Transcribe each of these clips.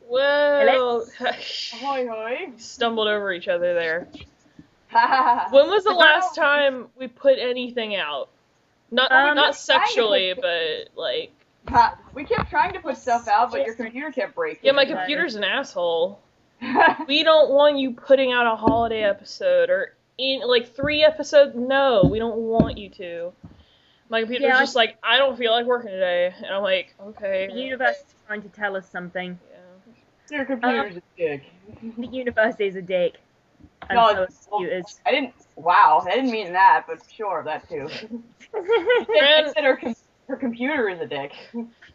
Whoa! Ahoy, hoy. Stumbled over each other there. Ha When was the But no, last time we put anything out? Not we not kept trying to sexually, but like, we kept trying to put stuff out, but your computer kept yeah, breaking. my computer's an asshole. We don't want you putting out a holiday episode or in like 3 episodes. No, we don't want you to. My computer's Yeah, just like, I don't feel like working today, and I'm like, okay. the universe is trying to tell us something. Yeah. Your computer's a dick. The universe is a dick. And No, so are computers. I didn't. Wow, I didn't mean that, but sure, that too. I said her computer is a dick.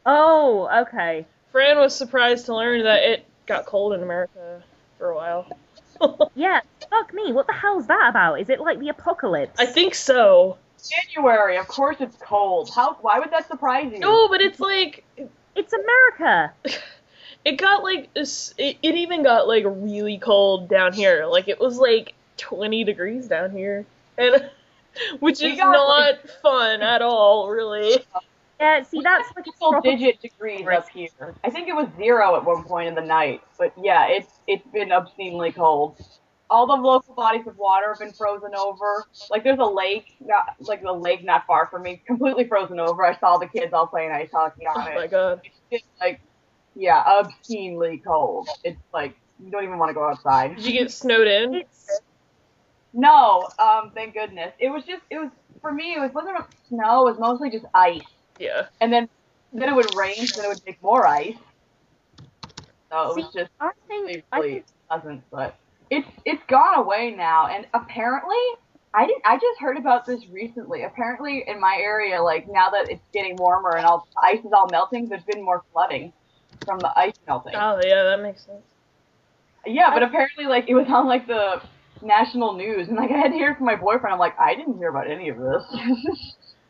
Oh, okay. Fran was surprised to learn that it got cold in America for a while. Yeah, fuck me. What the hell's that about? Is it like the apocalypse? I think so. January, of course it's cold. Why would that surprise you? No, but it's like, It's America. it got like, it even got like really cold down here. Like it was like 20 degrees down here. And, which is not fun at all, really. Yeah, see, that's like a Single-digit degrees up here. I think it was 0 at one point in the night, but yeah, it's been obscenely cold. All the local bodies of water have been frozen over. Like there's a lake, not far from me, completely frozen over. I saw the kids all playing ice hockey on it. Oh my god. It's just like, yeah, obscenely cold. It's like you don't even want to go outside. Did you get snowed in? No, thank goodness. It was for me. It wasn't snow. It was mostly just ice. Yeah. And then it would rain, so then it would make more ice. So it was just I think pleasant, but it's gone away now. And apparently, I just heard about this recently. Apparently, in my area, like now that it's getting warmer and all the ice is all melting, there's been more flooding from the ice melting. Oh yeah, that makes sense. Yeah, but apparently, like it was on like the national news, and like I had to hear it from my boyfriend. I'm like, I didn't hear about any of this.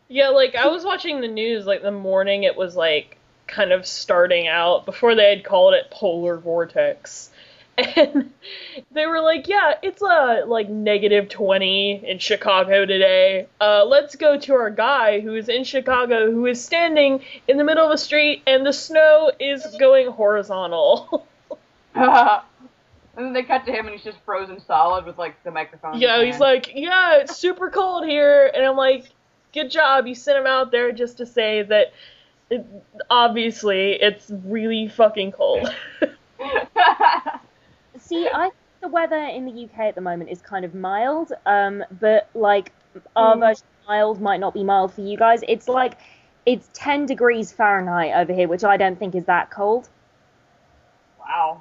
Yeah, like I was watching the news like the morning it was like kind of starting out before they had called it polar vortex. And they were like, yeah, it's like -20 in Chicago today. Let's go to our guy who is in Chicago who is standing in the middle of a street and the snow is going horizontal. And then they cut to him and he's just frozen solid with like the microphone. Yeah, he's like, yeah, it's super cold here, and I'm like, good job, you sent him out there just to say that obviously it's really fucking cold. See, I think the weather in the UK at the moment is kind of mild, but like our version of mild might not be mild for you guys. It's like it's 10 degrees Fahrenheit over here, which I don't think is that cold. Wow.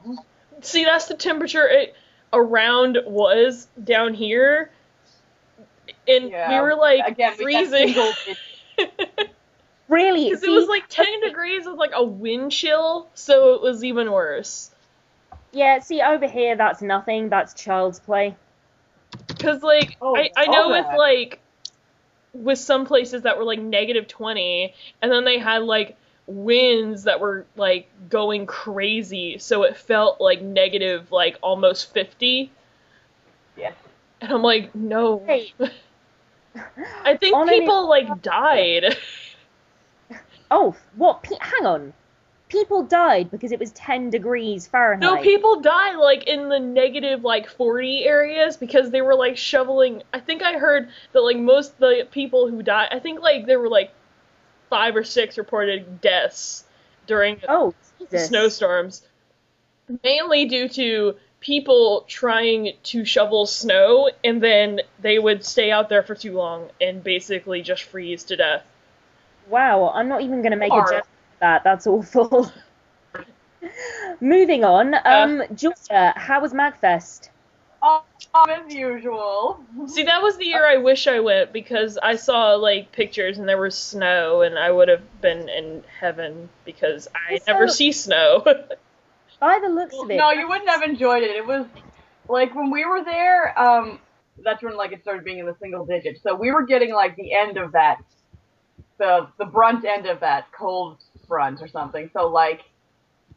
See, that's the temperature it around was down here, and Yeah. we were like Again, freezing. Really? Because it was like 10 degrees with like a wind chill, so it was even worse. Yeah, see, over here, that's nothing. That's child's play. Because, like, Oh, I know that. with some places that were, like, -20, and then they had, like, winds that were, like, going crazy, so it felt, like, negative, like, almost 50. Yes. And I'm like, no. Hey. I think people, like, died. Oh, what? Hang on. People died because it was 10 degrees Fahrenheit. No, people died, like, in the negative, like, 40 areas because they were, like, shoveling. I think I heard that, like, most of the people who died, I think, like, there were, like, 5 or 6 reported deaths during the snowstorms. Mainly due to people trying to shovel snow, and then they would stay out there for too long and basically just freeze to death. Wow, I'm not even going to make a joke of that. That's awful. Moving on. Georgia, how was MagFest? As usual. See, that was the year I wish I went because I saw, like, pictures and there was snow and I would have been in heaven because I never see snow. By the looks of it. No, you wouldn't have enjoyed it. It was, like, when we were there, that's when, like, it started being in the single digits. So we were getting, like, the end of that, the brunt end of that cold front or something. So, like,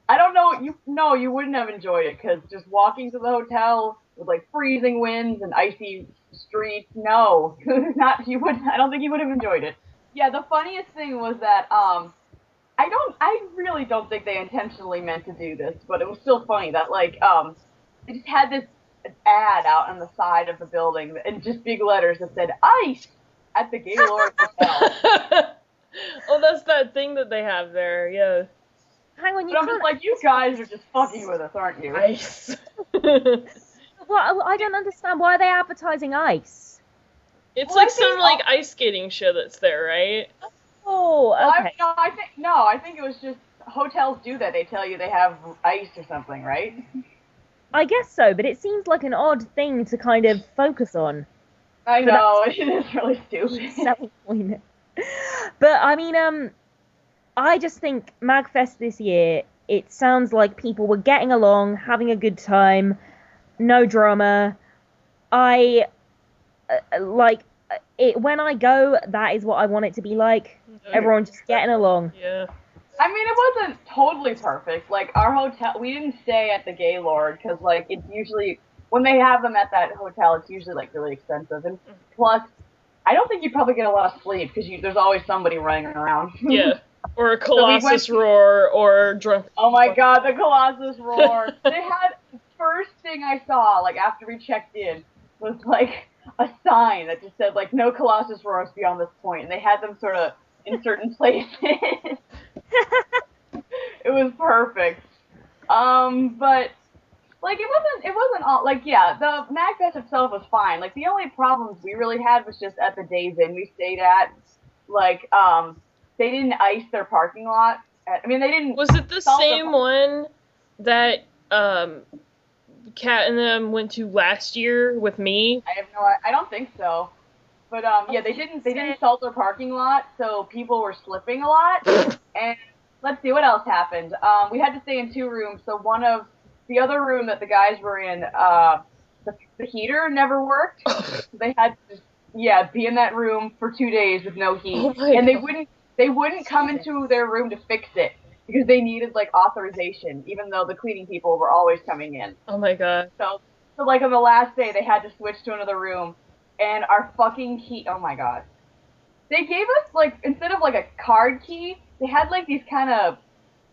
I don't know, you wouldn't have enjoyed it because just walking to the hotel with, like, freezing winds and icy streets, no, I don't think you would have enjoyed it. Yeah, the funniest thing was that, I I really don't think they intentionally meant to do this, but it was still funny that like they just had this ad out on the side of the building in just big letters that said ice at the Gaylord Hotel. Oh, that's that thing that they have there, yeah. Hang on, you But I'm can't. just like, you guys are just fucking with us, aren't you? Ice. Well, I don't understand. Why are they advertising ice? It's Well, like I think some like ice skating show that's there, right? Oh, Well, okay. I think it was just hotels do that. They tell you they have ice or something, right? I guess so, but it seems like an odd thing to kind of focus on. I know, it is really stupid. Selling point. But I mean, I just think MagFest this year, it sounds like people were getting along, having a good time, no drama. I like it when I go. That is what I want it to be like. Everyone just getting along. Yeah. I mean, it wasn't totally perfect. Like, our hotel, we didn't stay at the Gaylord, because, like, it's usually, when they have them at that hotel, it's usually, like, really expensive. And plus, I don't think you probably get a lot of sleep, because there's always somebody running around. Yeah. Or a Colossus roar, or drunk. Oh my god, the Colossus roar. They had, the first thing I saw, like, after we checked in, was, like, a sign that just said, like, no Colossus roars beyond this point. And they had them sort of in certain places. It was perfect. But like it wasn't all like, yeah, the MagFest itself was fine. Like, the only problems we really had was just at the Days Inn we stayed at. Like, they didn't ice their parking lot. I mean, they didn't. Was it the same one that Kat and them went to last year with me? I don't think so. But yeah, they didn't salt their parking lot, so people were slipping a lot. And let's see what else happened. We had to stay in 2 rooms, so the other room that the guys were in, the heater never worked. So they had to be in that room for 2 days with no heat. Oh my And God. they wouldn't come into their room to fix it because they needed like authorization, even though the cleaning people were always coming in. Oh my god. So like on the last day, they had to switch to another room, and our fucking key. Oh my god. They gave us like, instead of like a card key, they had like these kind of.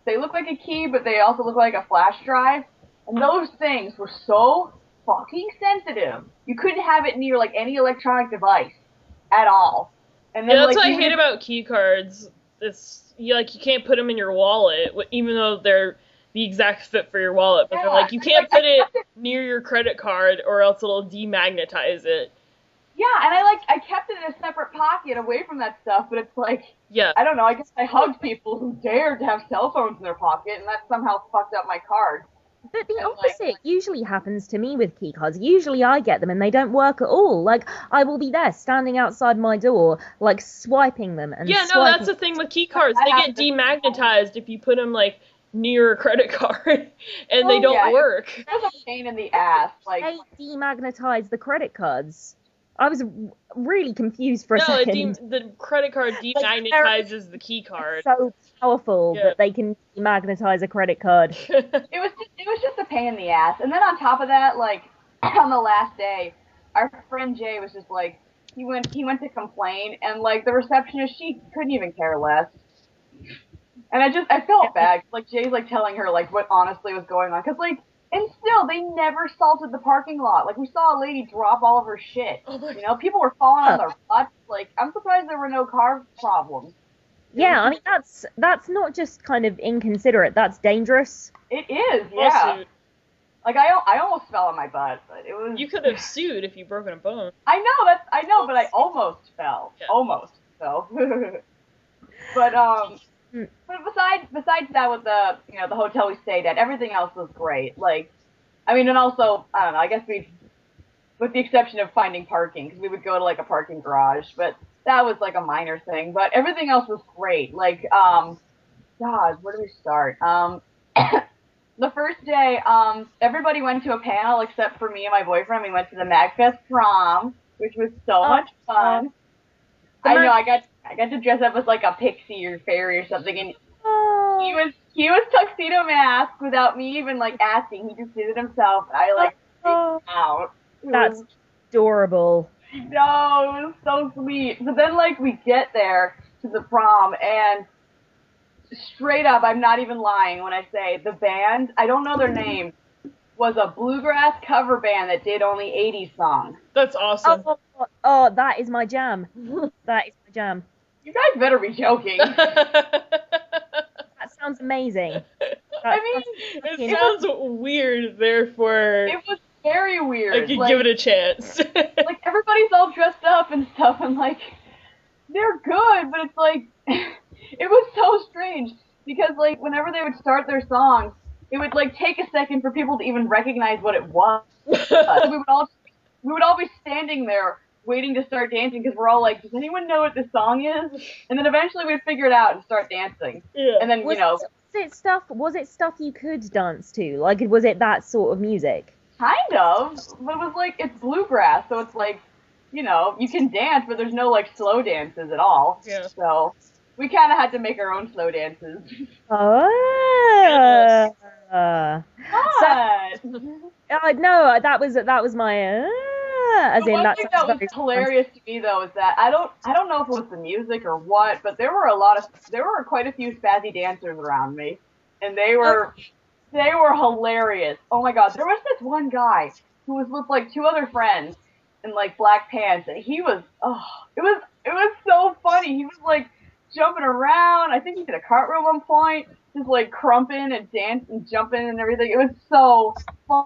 They look like a key, but they also look like a flash drive. And those things were so fucking sensitive. You couldn't have it near like any electronic device at all. And then, Yeah, that's like, what I hate about key cards. You can't put them in your wallet, even though they're the exact fit for your wallet. But they're like, you can't put it near your credit card or else it'll demagnetize it. Yeah, and I kept it in a separate pocket away from that stuff, but it's like, Yeah. I don't know, I guess I hugged people who dared to have cell phones in their pocket, and that somehow fucked up my card. But the opposite usually happens to me with key cards. Usually I get them and they don't work at all. Like, I will be there standing outside my door, like, swiping them and Yeah, no, that's the thing with key cards. They get demagnetized if you put them, like, near a credit card, and they don't work. It was a pain in the ass. Like, they demagnetize the credit cards. I was really confused for a second. The credit card demagnetizes the key card. So powerful that they can demagnetize a credit card. It was just a pain in the ass. And then on top of that, like, on the last day, our friend Jay was just like, he went to complain, and like the receptionist, she couldn't even care less. And I felt bad. Like, Jay's like telling her like what honestly was going on, 'cause like. And still, they never salted the parking lot. Like, we saw a lady drop all of her shit. You know, people were falling on their butts. Like, I'm surprised there were no car problems. Yeah, I mean, that's not just kind of inconsiderate. That's dangerous. It is, yeah. Like, I almost fell on my butt, but it was. You could have sued if you broken a bone. I know, but I almost fell. Yeah. Almost fell. But besides that, with the hotel we stayed at, everything else was great. Like, I mean, and also, I don't know, I guess with the exception of finding parking, because we would go to like a parking garage, but that was like a minor thing. But everything else was great. Like, God, where do we start? The first day, everybody went to a panel except for me and my boyfriend. We went to the MagFest prom, which was so much fun. I know, I got to dress up as like a pixie or fairy or something, and he was tuxedo masked without me even like asking. He just did it himself. I like freaked out. That's adorable. No, it was so sweet. But then like we get there to the prom, and straight up, I'm not even lying when I say the band, I don't know their name, was a bluegrass cover band that did only 80s songs. That's awesome. Oh, that is my jam. That is my jam. You guys better be joking. That sounds amazing. It sounds weird, therefore it was very weird. I could give it a chance. Like, everybody's all dressed up and stuff, and, like, they're good, but it's, like, it was so strange, because, like, whenever they would start their songs, it would, like, take a second for people to even recognize what it was. So we would all be standing there waiting to start dancing, because we're all like, does anyone know what this song is? And then eventually we'd figure it out and start dancing. Yeah. And then, Was it stuff you could dance to? Like, was it that sort of music? Kind of, but it was like, it's bluegrass, so it's like, you know, you can dance, but there's no, like, slow dances at all. Yeah. So we kind of had to make our own slow dances. Oh. But No, that was my as in one that thing sounds that was very hilarious to me, though, is that I don't know if it was the music or what, but there were quite a few spazzy dancers around me, and they were hilarious. Oh my god, there was this one guy who was with like two other friends in like black pants, and it was so funny. He was like jumping around. I think he did a cartwheel at one point, just like crumping and dancing and jumping and everything. It was so fun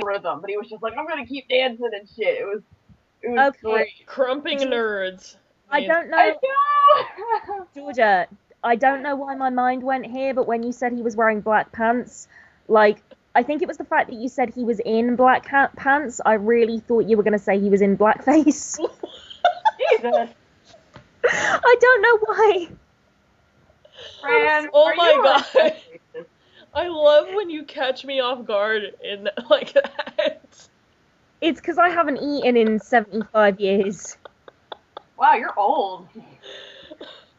rhythm, but he was just like, I'm gonna keep dancing and shit. It was great. Crumping nerds. I don't know. I know. Georgia, I don't know why my mind went here, but when you said he was wearing black pants, like, I think it was the fact that you said he was in black pants. I really thought you were going to say he was in blackface. Jesus. I don't know why. Fran, Oh my you god. racist? I love when you catch me off guard in like that. It's because I haven't eaten in 75 years. Wow, you're old.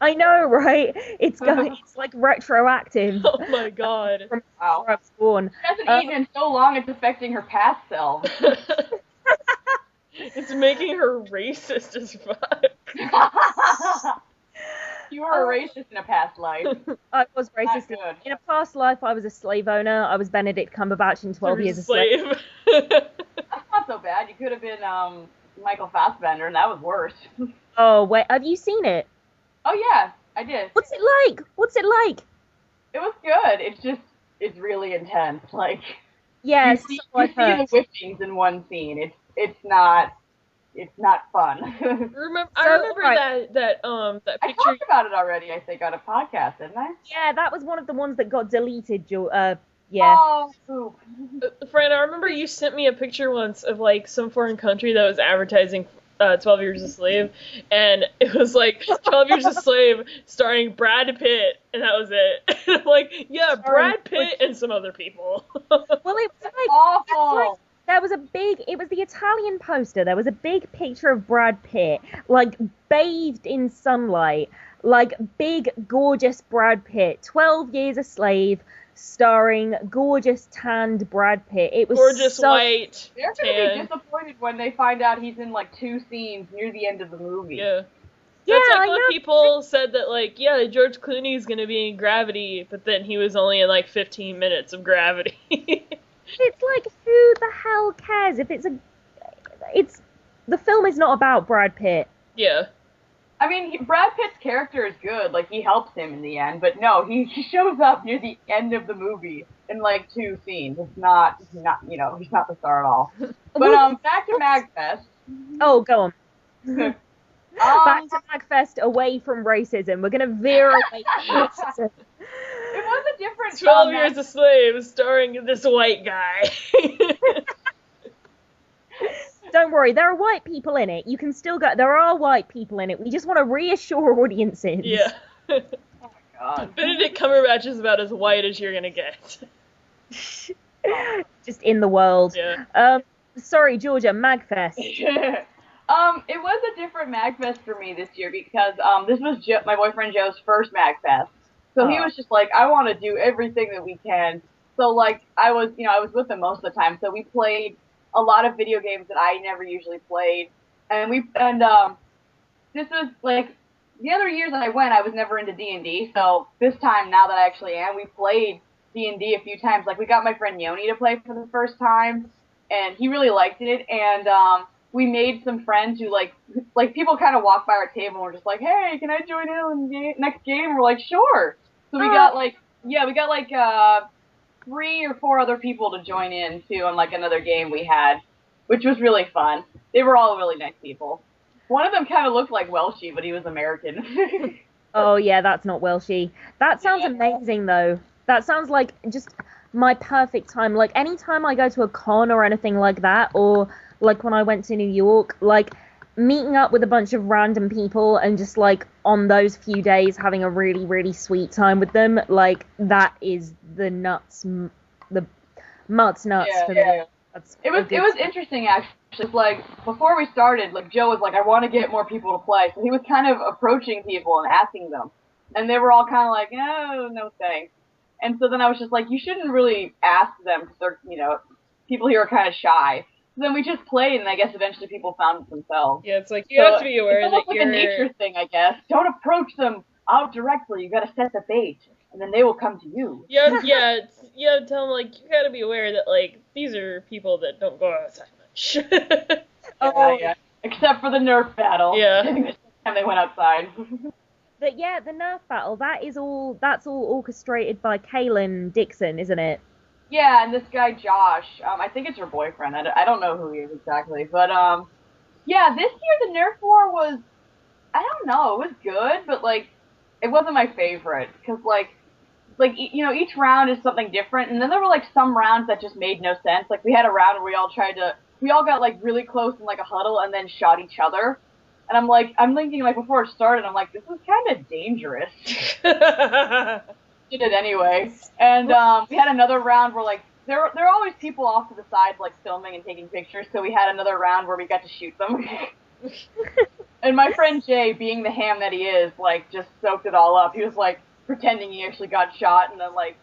I know, right? It's like retroactive. Oh my god. From Wow. where I was born. She hasn't eaten in so long, it's affecting her past self. It's making her racist as fuck. You were a racist in a past life. I was racist. Not good. In a past life, I was a slave owner. I was Benedict Cumberbatch in 12 Years a Slave. That's not so bad. You could have been Michael Fassbender, and that was worse. Oh, wait, have you seen it? Oh yeah, I did. What's it like? It was good. It's really intense. Like, Yes, you see I've the heard. whippings in one scene. It's not fun. I remember that I picture. talked about it already, I think, on a podcast, didn't I? Yeah, that was one of the ones that got deleted. Yeah. Oh, poop. Fran, I remember you sent me a picture once of like some foreign country that was advertising 12 Years a Slave, and it was like 12 Years a Slave starring Brad Pitt, and that was it. And I'm like, yeah, Brad Pitt and some other people. Well, it was like Awful. it was the Italian poster. There was a big picture of Brad Pitt, like bathed in sunlight, like big, gorgeous Brad Pitt. 12 Years a Slave, starring gorgeous tanned Brad Pitt. It was Gorgeous so white. They're gonna be disappointed when they find out he's in like 2 scenes near the end of the movie. Yeah. Yeah, That's like I when know. people said that, like, yeah, George Clooney's gonna be in Gravity, but then he was only in like 15 minutes of Gravity. It's like, who the hell cares if the film is not about Brad Pitt. Yeah. I mean, Brad Pitt's character is good. Like, he helps him in the end, but no, he shows up near the end of the movie in like 2 scenes. He's not, he's not the star at all. But back to MagFest. Oh, go on. Back Um, to MagFest, away from racism. We're gonna veer away from racism. it was a different 12 Years a Slave, starring this white guy. Don't worry, there are white people in it. You can still go. There are white people in it. We just want to reassure audiences. Yeah. God. Benedict Cumberbatch is about as white as you're gonna get. Just in the world. Yeah. Sorry, Georgia, MagFest. It was a different MagFest for me this year because this was my boyfriend Joe's first MagFest. So he was just like, I want to do everything that we can. So like I was with him most of the time. So we played a lot of video games that I never usually played, and this was like the other years that I went, I was never into D&D. So this time, now that I actually am, we played D&D a few times. Like, we got my friend Yoni to play for the first time, and he really liked it. And we made some friends who, like people kind of walk by our table and were just like, hey, can I join in on the next game? We're like, sure. So we got, like, 3 or 4 other people to join in, too, on, like, another game we had, which was really fun. They were all really nice people. One of them kind of looked like Welshie, but he was American. Oh, yeah, that's not Welshie. That sounds amazing, though. That sounds like just my perfect time. Like, anytime I go to a con or anything like that, or, like, when I went to New York, like, meeting up with a bunch of random people and just, like, on those few days having a really, really sweet time with them, like, that is the nuts for me. Yeah. It was interesting, actually. Like, before we started, like, Joe was like, I want to get more people to play. So he was kind of approaching people and asking them. And they were all kind of like, no thanks. And so then I was just like, you shouldn't really ask them because they're, people here are kind of shy. So then we just played, and I guess eventually people found it themselves. Yeah, it's like, you have to be aware that you're... It's almost like a nature thing, I guess. Don't approach them out directly. You gotta set the bait, and then they will come to you. Yeah, tell them, like, you gotta be aware that, like, these are people that don't go outside much. Yeah. Except for the Nerf battle. Yeah. I think this time they went outside. But yeah, the Nerf battle, that's all orchestrated by Kaylin Dixon, isn't it? Yeah, and this guy Josh, I think it's her boyfriend. I don't know who he is exactly, but yeah, this year the Nerf war was, I don't know, it was good, but like, it wasn't my favorite because like each round is something different, and then there were like some rounds that just made no sense. Like we had a round where we all got like really close in like a huddle and then shot each other, and I'm thinking like before it started, I'm like, this is kind of dangerous. Did it anyway, and we had another round where like there are always people off to the side like filming and taking pictures, so we had another round where we got to shoot them. And my friend Jay, being the ham that he is, like just soaked it all up. He was like pretending he actually got shot, and then like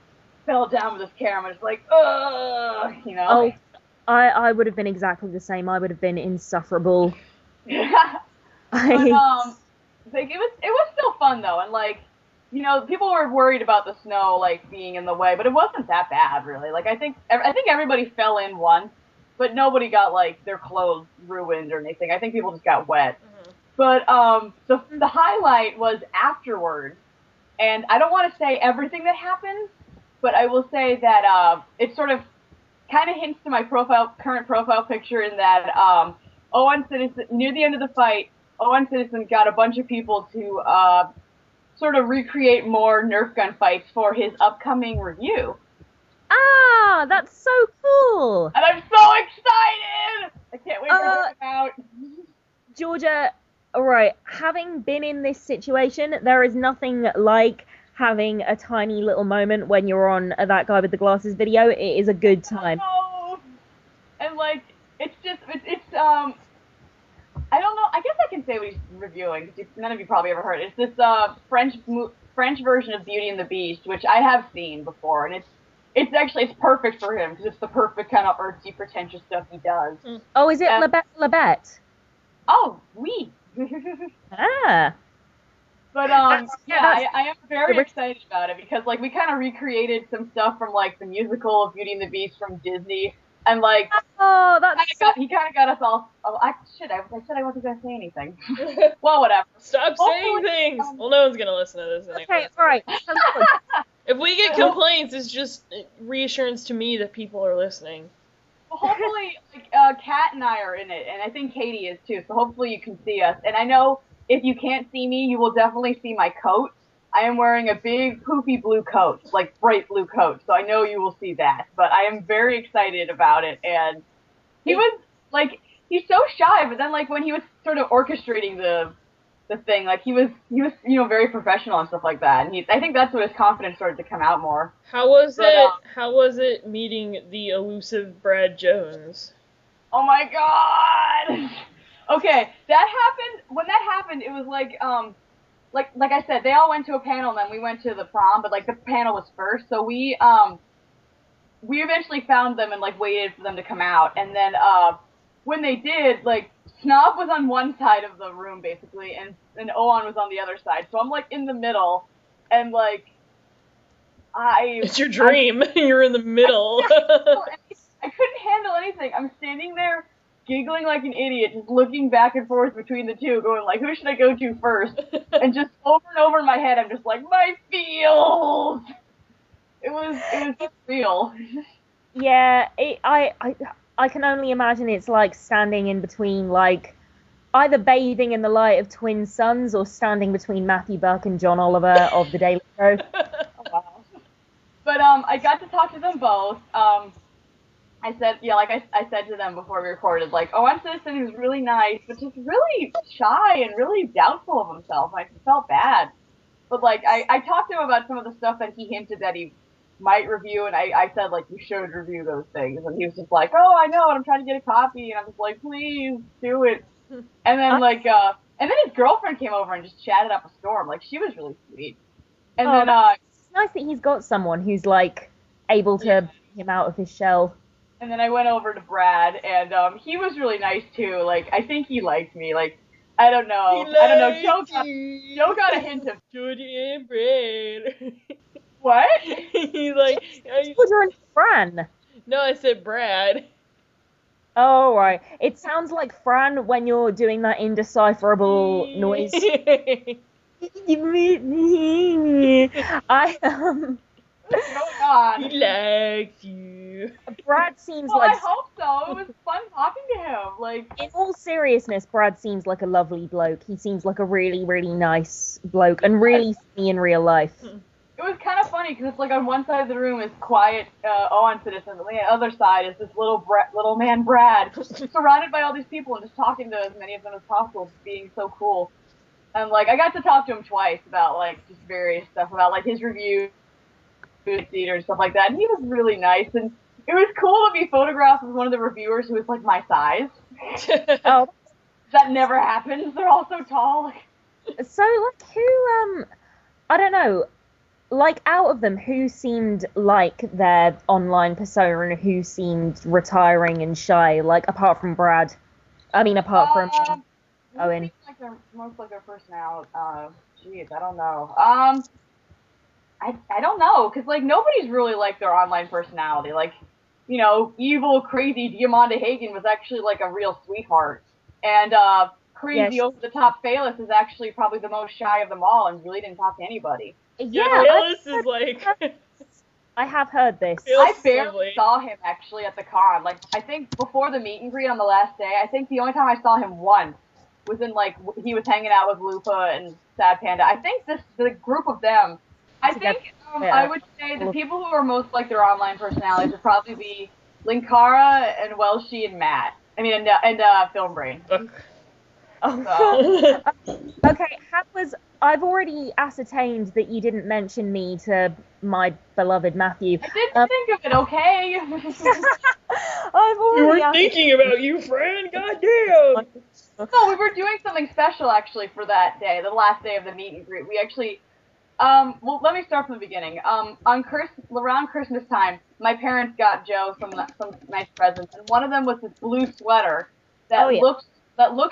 fell down with his camera, just like ugh, Oh, I would have been exactly the same. I would have been insufferable. But like it was still fun though, and like. People were worried about the snow, like, being in the way, but it wasn't that bad, really. Like, I think everybody fell in once, but nobody got, like, their clothes ruined or anything. I think people just got wet. Mm-hmm. But, the highlight was afterwards, and I don't want to say everything that happened, but I will say that, it sort of kind of hints to my current profile picture in that, Owen Citizen, near the end of the fight, Owen Citizen got a bunch of people to, sort of recreate more Nerf gun fights for his upcoming review. Ah, that's so cool! And I'm so excited! I can't wait to check it out. Georgia, alright, having been in this situation, there is nothing like having a tiny little moment when you're on That Guy with the Glasses video. It is a good time. Oh, and like, it's I don't know. I guess I can say what he's reviewing because none of you probably ever heard it. It's this French version of Beauty and the Beast, which I have seen before, and it's perfect for him because it's the perfect kind of artsy, pretentious stuff he does. Oh, is it Labette? Oh, oui. Ah. But I am very excited about it because like we kind of recreated some stuff from like the musical of Beauty and the Beast from Disney. And like, he kind of got us all. Oh, I said I wasn't gonna say anything. Well, whatever. Stop saying things. Well, no one's gonna listen to this anyway. Okay, all right. If we get complaints, it's just reassurance to me that people are listening. Well, hopefully, like Kat and I are in it, and I think Katie is too. So hopefully you can see us. And I know if you can't see me, you will definitely see my coat. I am wearing a big poofy blue coat, like bright blue coat, so I know you will see that. But I am very excited about it, and he was, like, he's so shy, but then, like, when he was sort of orchestrating the thing, like, he was, very professional and stuff like that, and I think that's when his confidence started to come out more. How was it meeting the elusive Brad Jones? Oh my god! Okay, when that happened, it was like, like I said, they all went to a panel, and then we went to the prom, but, like, the panel was first, so we eventually found them and, like, waited for them to come out, and then, when they did, like, Snob was on one side of the room, basically, and Owen was on the other side. So I'm, like, in the middle, and, like, It's your dream. You're in the middle. I couldn't handle anything. I'm standing there giggling like an idiot, just looking back and forth between the two, going like, who should I go to first? And just over and over in my head, I'm just like, my feels! It was just real. Yeah, I can only imagine it's like standing in between, like, either bathing in the light of twin suns or standing between Matthew Buck and John Oliver of The Daily Show. Oh, wow. But I got to talk to them both. I said, yeah, like I said to them before we recorded, like, Owen Citizen, he was really nice, but just really shy and really doubtful of himself. I felt bad. But, like, I talked to him about some of the stuff that he hinted that he might review, and I said, like, you should review those things. And he was just like, oh, I know, and I'm trying to get a copy. And I was like, please do it. And then, like, and then his girlfriend came over and just chatted up a storm. Like, she was really sweet. And then, it's nice that he's got someone who's, like, able to bring him out of his shell. And then I went over to Brad, and he was really nice, too. Like, I think he liked me. Like, I don't know. Joe got a hint of Judy and Brad. What? He's like, You're in Fran. No, I said Brad. Oh, right. It sounds like Fran when you're doing that indecipherable noise. What's going on? He likes you. Brad seems Well, like... I hope so. It was fun talking to him. Like, in all seriousness, Brad seems like a lovely bloke. He seems like a really, really nice bloke and really funny in real life. it was kind of funny because it's like on one side of the room is quiet Owen Citizen, and the other side is this little man Brad, surrounded by all these people and just talking to as many of them as possible, just being so cool. And like I got to talk to him twice about like just various stuff about like his review, theater and stuff like that. And he was really nice, and it was cool to be photographed with one of the reviewers who was like my size. Oh, that never happens. They're all so tall. so like who? I don't know. Like, out of them, who seemed like their online persona and who seemed retiring and shy, like, apart from Brad? I mean, apart from Owen. Most like their personality. Jeez, I don't know. I don't know, because, like, nobody's really like their online personality. Like, you know, evil, crazy Diamanda Hagen was actually, like, a real sweetheart. And, crazy, over-the-top Phalis is actually probably the most shy of them all and really didn't talk to anybody. Yeah, Phalis is like... I have heard this. I barely saw him, actually, at the con. Like, I think before the meet and greet on the last day, I think the only time I saw him once was in, like, he was hanging out with Lupa and Sad Panda. I think the group of them, I think, I would say the people who are most like their online personalities would probably be Linkara and Welshie and Matt. I mean, and Film Brain. Oh. Okay, I've already ascertained that you didn't mention me to my beloved Matthew. I didn't think of it, okay? We were thinking about you, Fran, goddamn! No, we were doing something special, actually, for that day, the last day of the meet and greet. We actually, well, let me start from the beginning. Around Christmas time, my parents got Joe some nice presents, and one of them was this blue sweater that looks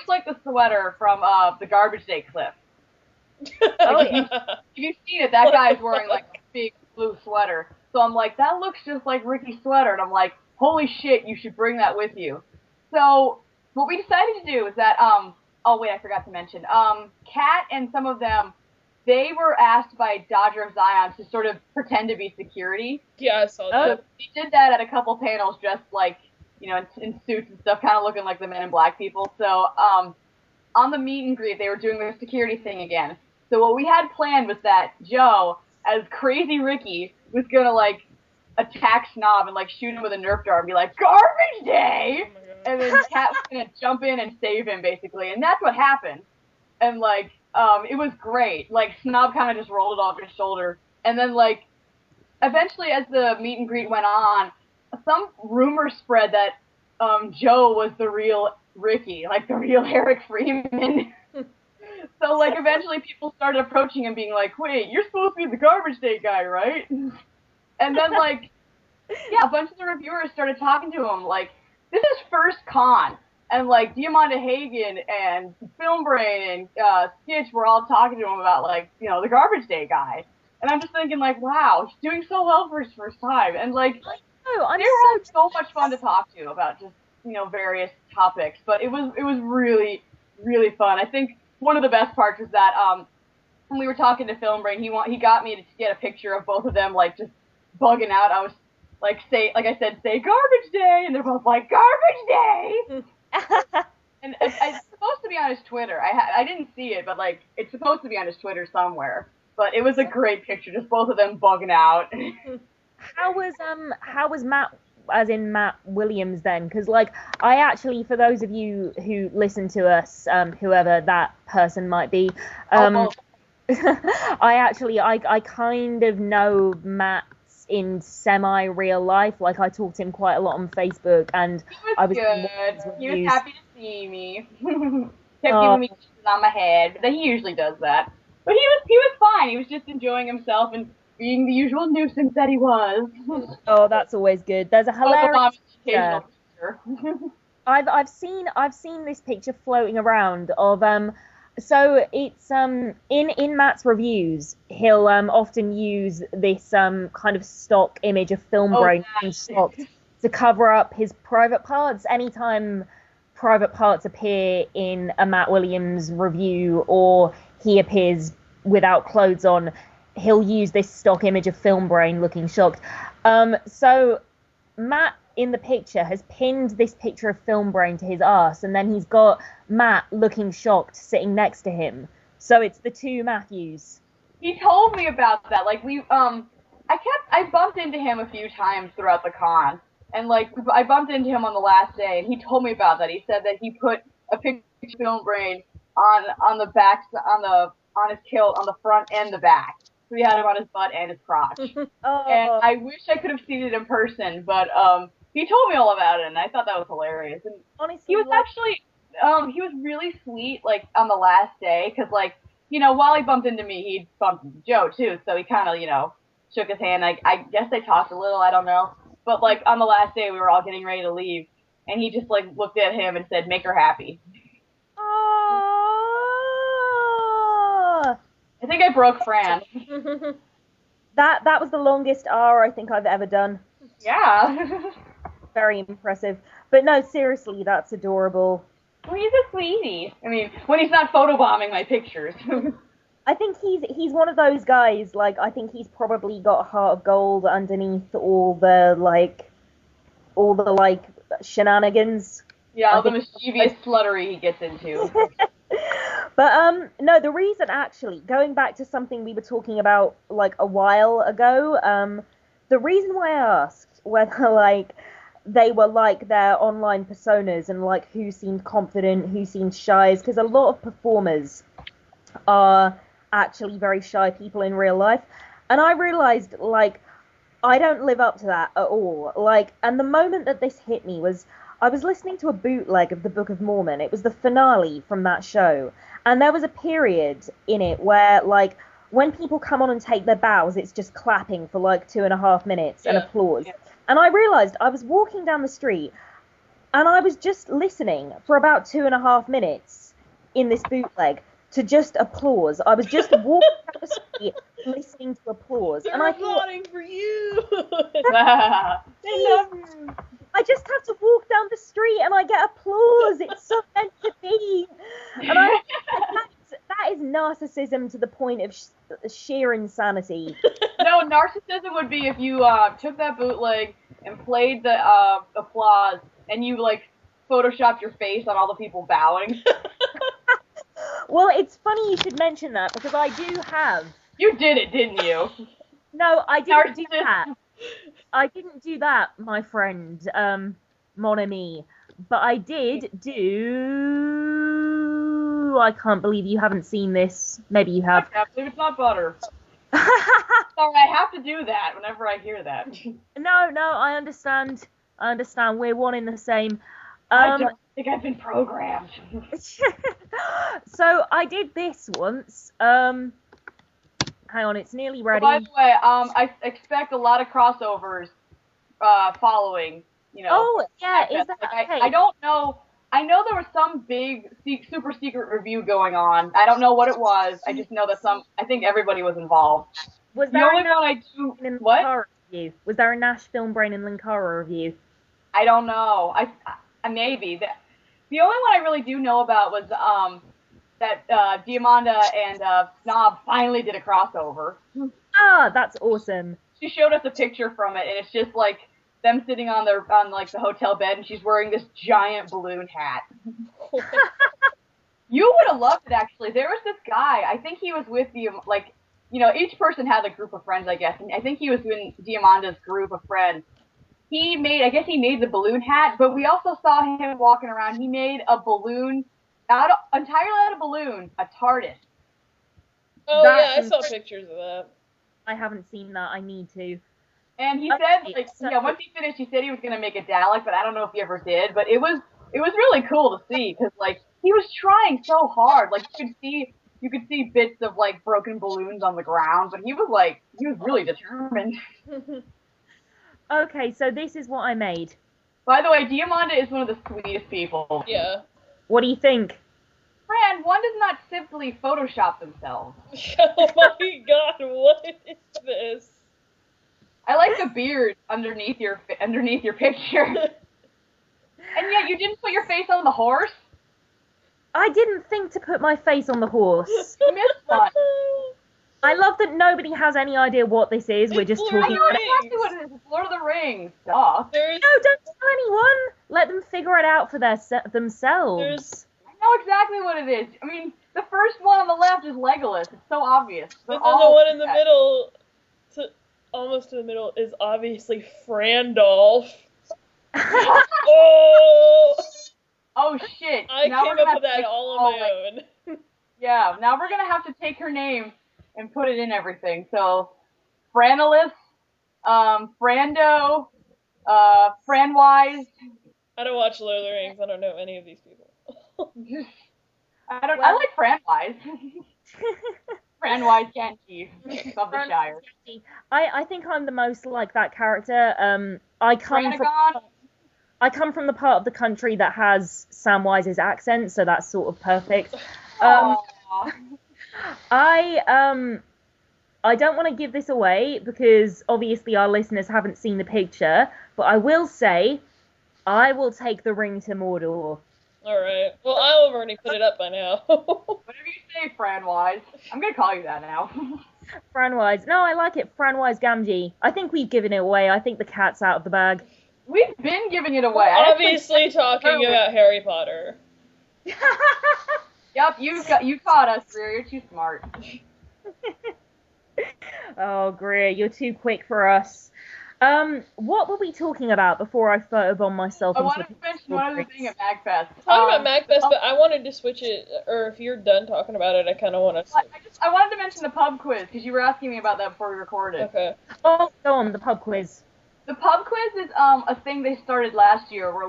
like the sweater from the Garbage Day clip. If you've seen it, that guy's wearing like a big blue sweater. So I'm like, that looks just like Ricky's sweater, and I'm like, holy shit, you should bring that with you. So what we decided to do is that oh wait, I forgot to mention, Kat and some of them, they were asked by Dodger of Zion to sort of pretend to be security. Yeah, I saw that. So we did that at a couple panels, dressed like, you know, in suits and stuff, kind of looking like the Men in Black people. So on the meet and greet, they were doing their security thing again. So what we had planned was that Joe, as Crazy Ricky, was gonna like attack Snob and like shoot him with a Nerf dart and be like, Garbage Day! Oh, and then Kat was gonna jump in and save him, basically. And that's what happened. And like, it was great. Like, Snob kind of just rolled it off his shoulder. And then like, eventually as the meet and greet went on, some rumor spread that Joe was the real Ricky, like the real Eric Freeman. So, like, eventually people started approaching him being like, wait, you're supposed to be the Garbage Day guy, right? And then, like, yeah, a bunch of the reviewers started talking to him, like, this is first con. and like Diamanda Hagen and Film Brain and Stitch were all talking to him about like, you know, the Garbage Day guy. And I'm just thinking like, wow, he's doing so well for his first time. And like, I know, they were all so much fun to talk to about just, you know, various topics. But it was really, really fun. I think one of the best parts was that when we were talking to Film Brain, he got me to get a picture of both of them like just bugging out. I was like say Garbage Day, and they're both like Garbage Day. And it's supposed to be on his Twitter. I didn't see it, but like it's supposed to be on his Twitter somewhere. But it was a great picture, just both of them bugging out. How was Matt, as in Matt Williams then? Because like I actually, for those of you who listen to us, whoever that person might be, I kind of know Matt in semi-real life. Like I talked to him quite a lot on Facebook, and I was good. He was happy to see me. Kept giving me kisses on my head, but he usually does that. But he was fine. He was just enjoying himself and being the usual nuisance that he was. Oh, that's always good. There's a hilarious picture. I've seen this picture floating around of so it's in Matt's reviews, he'll often use this kind of stock image of Film Brain being shocked to cover up his private parts. Anytime private parts appear in a Matt Williams review or he appears without clothes on, he'll use this stock image of Film Brain looking shocked. So Matt in the picture has pinned this picture of Film Brain to his arse, and then he's got Matt looking shocked sitting next to him. So it's the two Matthews. He told me about that. Like I bumped into him a few times throughout the con, and like I bumped into him on the last day, and he told me about that. He said that he put a picture of Film Brain on the back on his kilt on the front and the back. So he had him on his butt and his crotch. And I wish I could have seen it in person, but he told me all about it, and I thought that was hilarious. And honestly, he was actually he was really sweet, like on the last day, because like, you know, while he bumped into me, he bumped into Joe too, so he kind of, you know, shook his hand. I guess they talked a little, I don't know, but like on the last day, we were all getting ready to leave, and he just like looked at him and said, "Make her happy." I think I broke Fran. That was the longest R I think I've ever done. Yeah. Very impressive. But no, seriously, that's adorable. Well, he's a sweetie. I mean, when he's not photobombing my pictures. I think he's one of those guys, like, I think he's probably got a heart of gold underneath all the shenanigans. Yeah, all the mischievous sluttery he gets into. But, no, the reason, actually, going back to something we were talking about, like, a while ago, the reason why I asked whether, like, they were, like, their online personas and, like, who seemed confident, who seemed shy, is because a lot of performers are actually very shy people in real life. And I realized, like, I don't live up to that at all. Like, and the moment that this hit me was, I was listening to a bootleg of the Book of Mormon. It was the finale from that show. And there was a period in it where, like, when people come on and take their bows, it's just clapping for, like, 2.5 minutes and applause. Yeah. And I realized I was walking down the street and I was just listening for about 2.5 minutes in this bootleg to just applause. I was just walking down the street listening to applause. They're and I applauding for you. They love you. I just have to walk down the street and I get applause. It's so meant to be. And that is narcissism to the point of sheer insanity. No, narcissism would be if you took that bootleg and played the applause and you, like, photoshopped your face on all the people bowing. Well, it's funny you should mention that because I do have. You did it, didn't you? No, I didn't do that. I didn't do that, my friend, mon ami. But I did do... I can't believe you haven't seen this. Maybe you have. I can't believe it's not butter. Sorry, I have to do that whenever I hear that. No, I understand. We're one in the same. I don't think I've been programmed. So I did this once. Hang on, it's nearly ready. By the way, I expect a lot of crossovers following. You know. Oh yeah, is that like, okay? I don't know I know there was some big, super secret review going on. I don't know what it was. I just know that I think everybody was involved. Was The there only a one I do, Nash what? Linkara review? Was there a Nash Film Brain and Linkara review? I don't know. I maybe. The only one I really do know about was that Diamanda and Snob finally did a crossover. Ah, that's awesome. She showed us a picture from it, and it's just like them sitting on like the hotel bed, and she's wearing this giant balloon hat. You would have loved it, actually. There was this guy. I think he was with each person had a group of friends, I guess, and I think he was in Diamanda's group of friends. I guess he made the balloon hat, but we also saw him walking around. He made a balloon entirely out of balloon, a TARDIS. Oh yeah, I saw pictures of that. I haven't seen that. I need to. And he said, once he finished, he said he was gonna make a Dalek, but I don't know if he ever did. But it was really cool to see because he was trying so hard. Like you could see bits of like broken balloons on the ground, but he was really determined. Okay, so this is what I made. By the way, Diamanda is one of the sweetest people. Yeah. What do you think? Fran, one does not simply Photoshop themselves. Oh my god, what is this? I like the beard underneath your picture. And yet you didn't put your face on the horse? I didn't think to put my face on the horse. You missed one. I love that nobody has any idea what this is. We're just talking I know exactly what it is. It's Lord of the Rings. Duh. No, don't tell anyone. Let them figure it out for themselves. I know exactly what it is. I mean, the first one on the left is Legolas. It's so obvious. And then the one in the middle, almost to the middle, is obviously Frandalf. Oh shit! I now came up with that all on my own. Yeah, now we're gonna have to take her name and put it in everything. So, Frandalf, Frando, Franwise. I don't watch Lord of the Rings. I don't know any of these people. I like Franwise. Franwise Genji of the Shire. I think I'm the most like that character. I come from the part of the country that has Samwise's accent, so that's sort of perfect. I don't want to give this away because obviously our listeners haven't seen the picture, but I will say I will take the ring to Mordor. Alright. Well, I've already put it up by now. Whatever you say, Franwise. I'm going to call you that now. Franwise. No, I like it. Franwise Gamgee. I think we've given it away. I think the cat's out of the bag. We've been giving it away. We're obviously talking about Harry Potter. Yep, you caught us, Greer. You're too smart. Oh, Greer, you're too quick for us. What were we talking about before I photobomb myself? I wanted to mention one other thing at MagFest. Talking about MagFest, but I wanted to switch it, or if you're done talking about it, I kind of want to. I wanted to mention the pub quiz because you were asking me about that before we recorded. Okay. Oh, go on, the pub quiz. The pub quiz is a thing they started last year where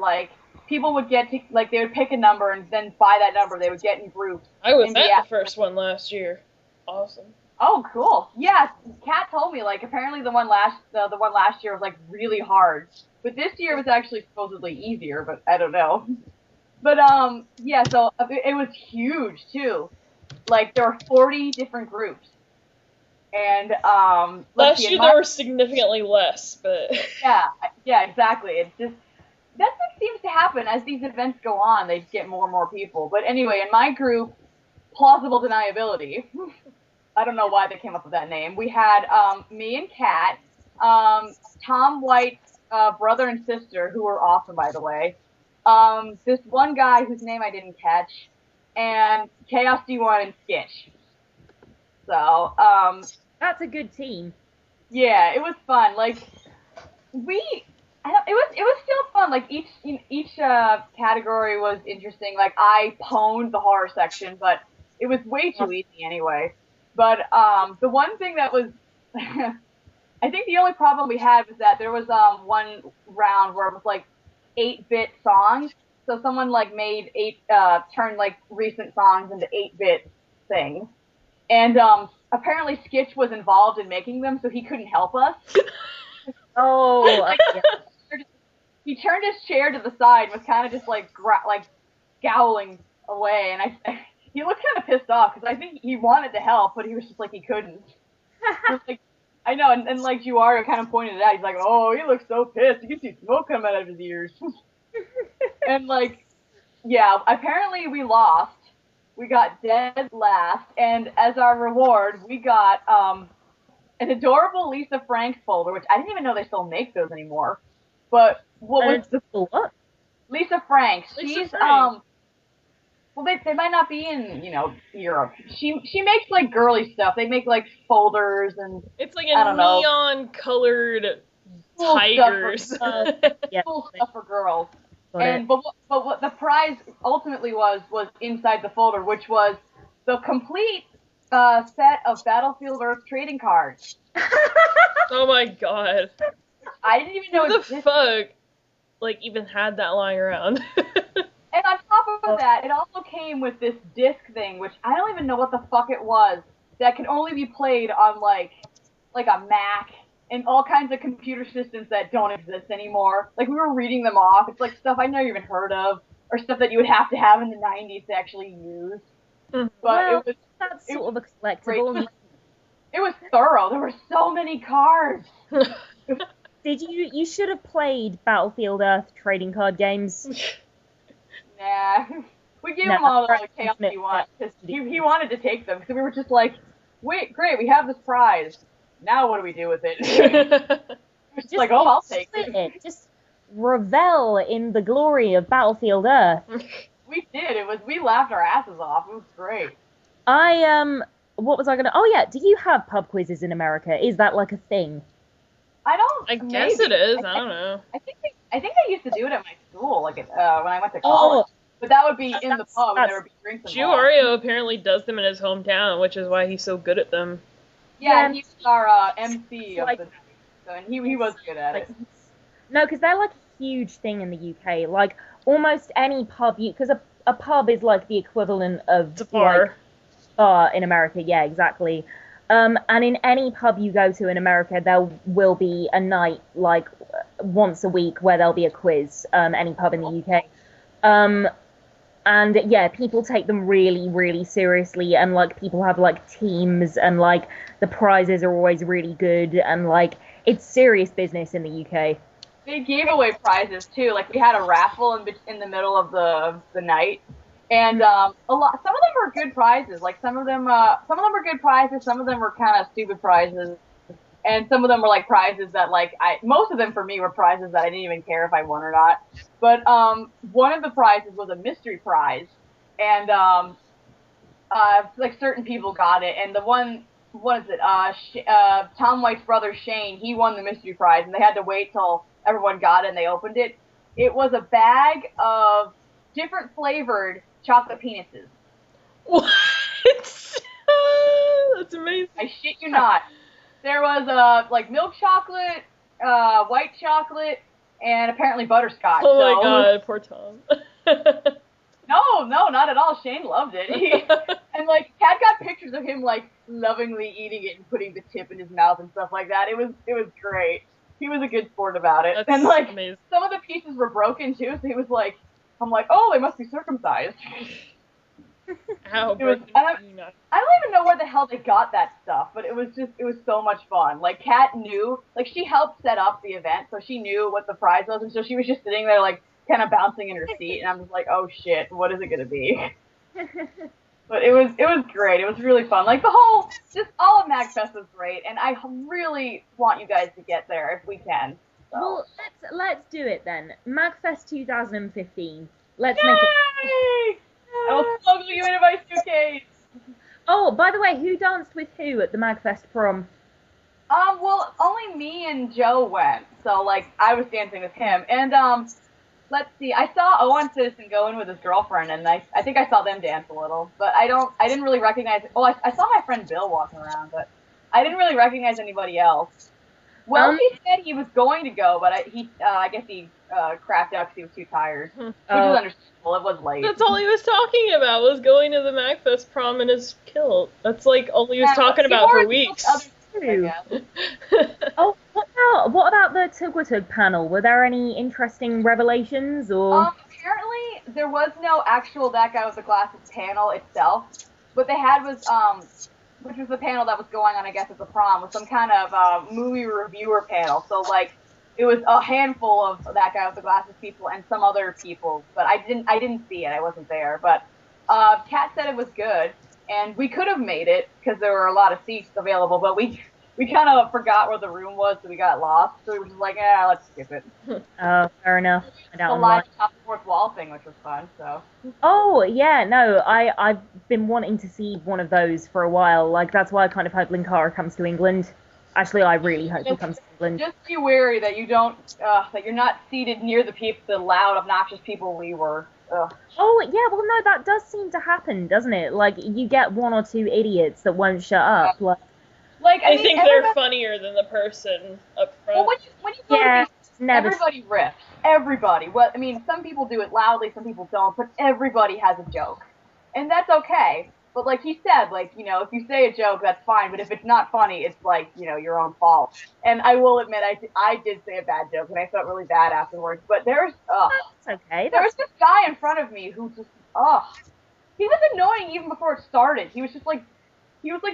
people would get to they would pick a number and then by that number they would get in groups. I was at the first one last year. Awesome. Oh, cool. Yeah, Kat told me apparently the one last year was really hard, but this year was actually supposedly easier, but I don't know. But yeah, so it was huge too. There were 40 different groups. And last year there were significantly less, but yeah, exactly. It's just that's what seems to happen as these events go on. They get more and more people. But anyway, in my group, plausible deniability. I don't know why they came up with that name. We had me and Kat, Tom White's brother and sister, who were awesome, by the way. This one guy whose name I didn't catch, and Chaos D1 and Skitch. So, that's a good team. Yeah, it was fun. It was still fun. Each category was interesting. I pwned the horror section, but it was way too easy anyway. But the one thing that was, I think the only problem we had was that there was one round where it was 8-bit songs. So someone made turned recent songs into 8-bit things. And apparently Skitch was involved in making them, so he couldn't help us. Oh, he turned his chair to the side and was kind of just scowling away, and he looked kind of pissed off because I think he wanted to help, but he was just like he couldn't. Like, I know, and like Juario kind of pointed it out. He's like, "Oh, he looks so pissed. You can see smoke coming out of his ears." And like, yeah, apparently we lost. We got dead last, and as our reward, we got an adorable Lisa Frank folder, which I didn't even know they still make those anymore. But what was the what? Lisa Frank? Lisa She's Frank. well, they might not be in Europe. She makes like girly stuff. They make like folders and It's like I a don't know. neon colored Cool tigers. Yeah. cool stuff for girls. Got And it. but what the prize ultimately was inside the folder, which was the complete set of Battlefield Earth trading cards. Oh my god. I didn't even know Who it the existed. fuck, like, even had that lying around? And on top of that, it also came with this disc thing, which I don't even know what the fuck it was, that can only be played on like a Mac and all kinds of computer systems that don't exist anymore. Like we were reading them off. It's like stuff I never even heard of, or stuff that you would have to have in the 90s to actually use. But Well, it was that's it sort of a great. collectible. It was thorough. There were so many cards. Did you should have played Battlefield Earth trading card games. Nah. We gave No, him all the that's chaos he infinite. wanted, because he wanted to take them. So we were just like, wait, great, we have this prize. Now what do we do with it? We're just like, oh, I'll take split it. it. Just revel in the glory of Battlefield Earth. We did. We laughed our asses off. It was great. What was I gonna? Oh yeah, do you have pub quizzes in America? Is that like a thing? I guess it is. I don't know. I think they used to do it at my school, like when I went to college. But that would be in the pub, and there would be drinks involved. Juario apparently does them in his hometown, which is why he's so good at them. Yeah, he was our MC of like- the night, so, and he was good at it. No, because they're like a huge thing in the UK. Like almost any pub, because a pub is like the equivalent of It's a bar. like, bar in America. Yeah, exactly. And in any pub you go to in America, there will be a night like once a week where there'll be a quiz. Any pub in the UK. And yeah, people take them really, really seriously, and like people have like teams, and like the prizes are always really good, and like it's serious business in the UK. They gave away prizes too. Like we had a raffle in the middle of the night, and some of them were good prizes. Like some of them were good prizes. Some of them were kind of stupid prizes, and some of them were like prizes that most of them for me were prizes that I didn't even care if I won or not. But one of the prizes was a mystery prize, and like certain people got it, and the one. What is it? Tom White's brother Shane, he won the mystery prize, and they had to wait till everyone got it and they opened it. It was a bag of different flavored chocolate penises. What? That's amazing. I shit you not. There was like milk chocolate, white chocolate, and apparently butterscotch. Oh my god, poor Tom. No, not at all. Shane loved it. And like, Kat got pictures of him like lovingly eating it and putting the tip in his mouth and stuff like that. It was great. He was a good sport about it. That's and like, amazing. some of the pieces were broken too, so he was like, I'm like, oh, they must be circumcised. Ow, It was, I don't even know where the hell they got that stuff, but it was so much fun. Like, Kat knew, like, she helped set up the event, so she knew what the prize was, and so she was just sitting there, like, kind of bouncing in her seat, and I'm just like, oh shit, what is it gonna be? But it was great. It was really fun. Like, all of MagFest was great, and I really want you guys to get there if we can. So. Well, let's do it then. MagFest 2015. Let's make it. Yay! I will smuggle you in a my suitcase. Oh, by the way, who danced with who at the MagFest prom? Well, only me and Joe went, so like I was dancing with him, and let's see, I saw Owen Citizen go in with his girlfriend, and I think I saw them dance a little, but I didn't really recognize. Oh, I saw my friend Bill walking around, but I didn't really recognize anybody else. Well, he said he was going to go, but I guess he crapped out because he was too tired, which is understandable. It was late. That's all he was talking about, was going to the MagFest prom in his kilt. That's like all he was talking about for weeks. Oh, what about the Tugwatug panel? Were there any interesting revelations or? Apparently, there was no actual That Guy with the Glasses panel itself. What they had was which was the panel that was going on, I guess, at the prom, was some kind of movie reviewer panel. So like, it was a handful of That Guy with the Glasses people and some other people, but I didn't see it. I wasn't there. But Kat said it was good, and we could have made it because there were a lot of seats available, but we kind of forgot where the room was, so we got lost. So we were just like, let's skip it. Oh, fair enough. The live top fourth wall thing, which was fun. So. Oh yeah, no, I've been wanting to see one of those for a while. Like that's why I kind of hope Linkara comes to England. Actually, I really hope he comes to England. Just be wary that you don't, that you're not seated near the loud, obnoxious people we were. Ugh. Oh yeah, well no, that does seem to happen, doesn't it? Like you get one or two idiots that won't shut up. Like I think they're funnier than the person up front. Well, when you go to these, never. Everybody riffs. Everybody. Well, I mean, some people do it loudly, some people don't, but everybody has a joke, and that's okay. But like he said, like, you know, if you say a joke, that's fine. But if it's not funny, it's like, you know, your own fault. And I will admit, I did say a bad joke, and I felt really bad afterwards. But there's, That's okay. There was this guy in front of me who just, he was annoying even before it started. He was just like,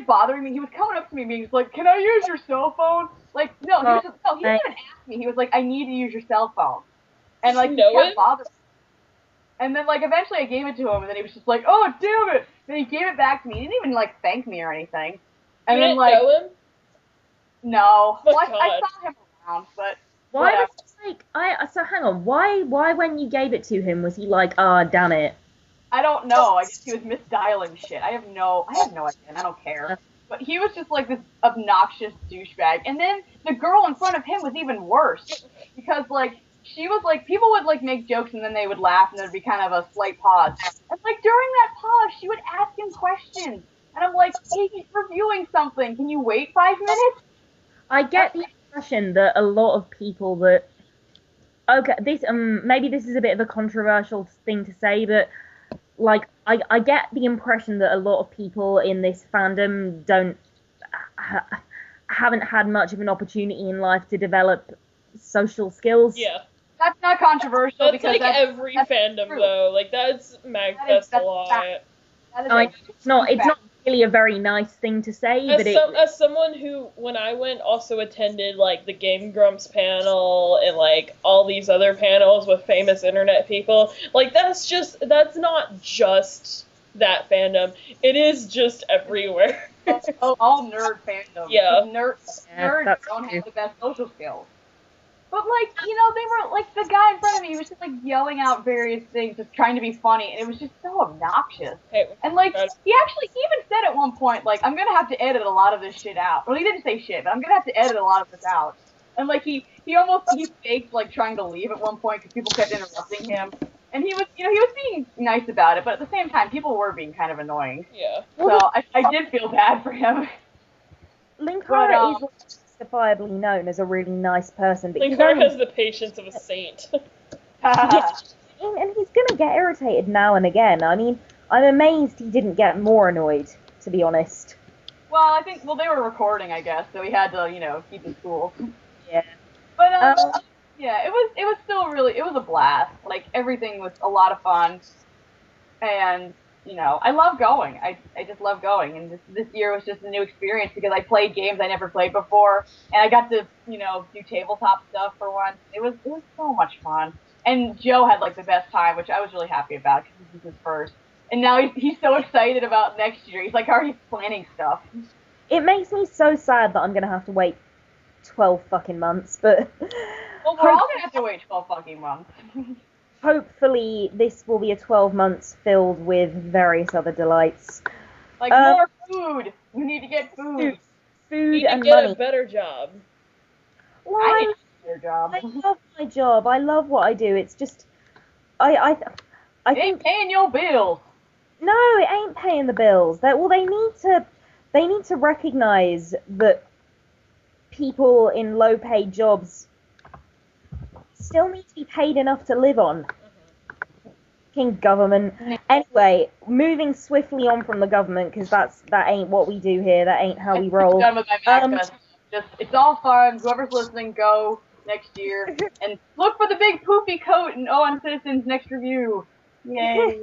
bothering me. He was coming up to me, being like, "Can I use your cell phone?" Like, no, he didn't even ask me. He was like, "I need to use your cell phone," and like, he kept bothering me. And then, like, eventually I gave it to him, and then he was just like, "Oh, damn it!" Then he gave it back to me. He didn't even, like, thank me or anything. And you then, didn't like, know him? No. Oh, well, I saw him around, but why was he like? So hang on. Why when you gave it to him was he like, damn it? I don't know. I guess he was misdialing shit. I have no idea. And I don't care. But he was just like this obnoxious douchebag. And then the girl in front of him was even worse because like. She was like, people would like make jokes and then they would laugh and there'd be kind of a slight pause. And like during that pause, she would ask him questions. And I'm like, hey, he's reviewing something. Can you wait 5 minutes? I get the impression that a lot of people that, okay, this maybe this is a bit of a controversial thing to say, but like I get the impression that a lot of people in this fandom haven't had much of an opportunity in life to develop social skills. Yeah. That's not controversial that's because like every fandom true. Though. Like that's a lot. It's not really a very nice thing to say, as someone who, when I went, also attended like the Game Grumps panel and like all these other panels with famous internet people. Like that's not just that fandom. It is just everywhere. all nerd fandom. Yeah. Nerds don't have the best social skills. But, like, you know, they were, like, the guy in front of me was just, like, yelling out various things, just trying to be funny, and it was just so obnoxious. And, like, he even said at one point, like, I'm gonna have to edit a lot of this shit out. Well, he didn't say shit, but I'm gonna have to edit a lot of this out. And, like, he faked, like, trying to leave at one point because people kept interrupting him. And he was being nice about it, but at the same time, people were being kind of annoying. Yeah. So I did feel bad for him. Linkara is justifiably known as a really nice person, but Linkara has the patience of a saint. And he's gonna get irritated now and again. I mean, I'm amazed he didn't get more annoyed, to be honest. Well, I think they were recording, I guess, so he had to, you know, keep his cool. Yeah. But yeah, it was still really, it was a blast. Like everything was a lot of fun, and you know, I love going. I just love going, and this year was just a new experience because I played games I never played before, and I got to, you know, do tabletop stuff for once. It was so much fun, and Joe had like the best time, which I was really happy about because this is his first. And now he's so excited about next year. He's like already planning stuff. It makes me so sad that I'm gonna have to wait 12 fucking months, but well, we're all gonna have to wait 12 fucking months. Hopefully this will be a 12 months filled with various other delights. Like more food. We need to get food. Food and money. A better job. Well, I need a better job. I love my job. I love what I do. It's just, I think ain't paying your bills. No, it ain't paying the bills. They need to recognize that people in low-paid jobs still need to be paid enough to live on. Fucking government. Anyway, moving swiftly on from the government, because that ain't what we do here. That ain't how we roll. Done with my it's all fun. Whoever's listening, go next year and look for the big poofy coat in On Citizens' next review. Yay.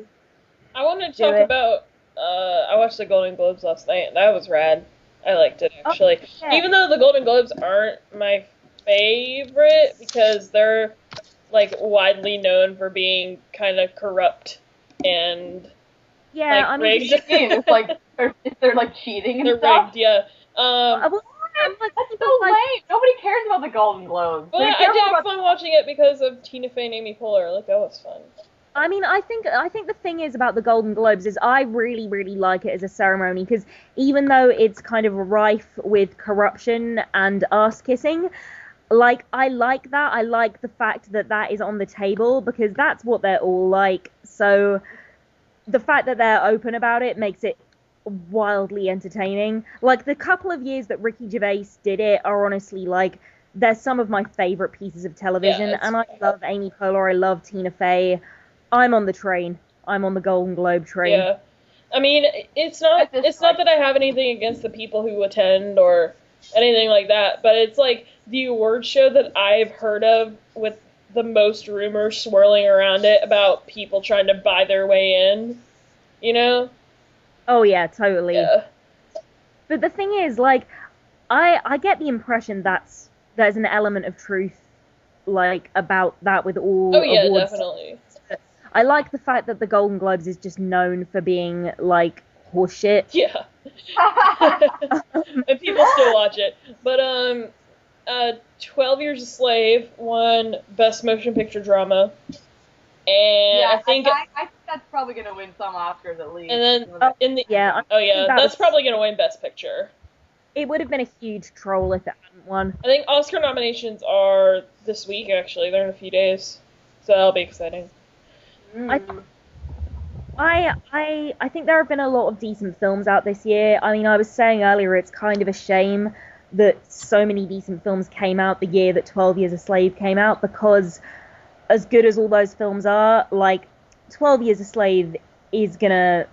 I want to talk about, I watched the Golden Globes last night, and that was rad. I liked it, actually. Oh, yeah. Even though the Golden Globes aren't my favorite, because they're, like, widely known for being kind of corrupt and, Yeah, like, I mean, rigged. It's like, they're like cheating and They're stuff. rigged, yeah. well, I'm like, That's people so like, lame. Nobody cares about the Golden Globes. Well, They I care did more have about fun watching it because of Tina Fey and Amy Poehler. Like, that was fun. I mean, I think the thing is about the Golden Globes is I really, really like it as a ceremony because even though it's kind of rife with corruption and ass kissing, like, I like that. I like the fact that that is on the table because that's what they're all like. So the fact that they're open about it makes it wildly entertaining. Like, the couple of years that Ricky Gervais did it are honestly, like, they're some of my favorite pieces of television. Yeah, And I love Amy Poehler. I love Tina Fey. I'm on the train. I'm on the Golden Globe train. Yeah. I mean, it's not that I have anything against the people who attend or anything like that, but it's like the award show that I've heard of with the most rumors swirling around it about people trying to buy their way in, you know? Oh, yeah, totally. Yeah. But the thing is, like, I get the impression there's an element of truth, like, about that with all Oh, yeah, awards. definitely. I like the fact that the Golden Globes is just known for being, like, horseshit. Yeah. And people still watch it. But, 12 Years a Slave won Best Motion Picture Drama. And yeah, I think that's probably gonna win some Oscars at least. And then Yeah. that's probably gonna win Best Picture. It would have been a huge troll if it hadn't won. I think Oscar nominations are this week. Actually, they're in a few days, so that'll be exciting. I think there have been a lot of decent films out this year. I mean, I was saying earlier, it's kind of a shame that so many decent films came out the year that 12 Years a Slave came out, because as good as all those films are, like, 12 Years a Slave is gonna,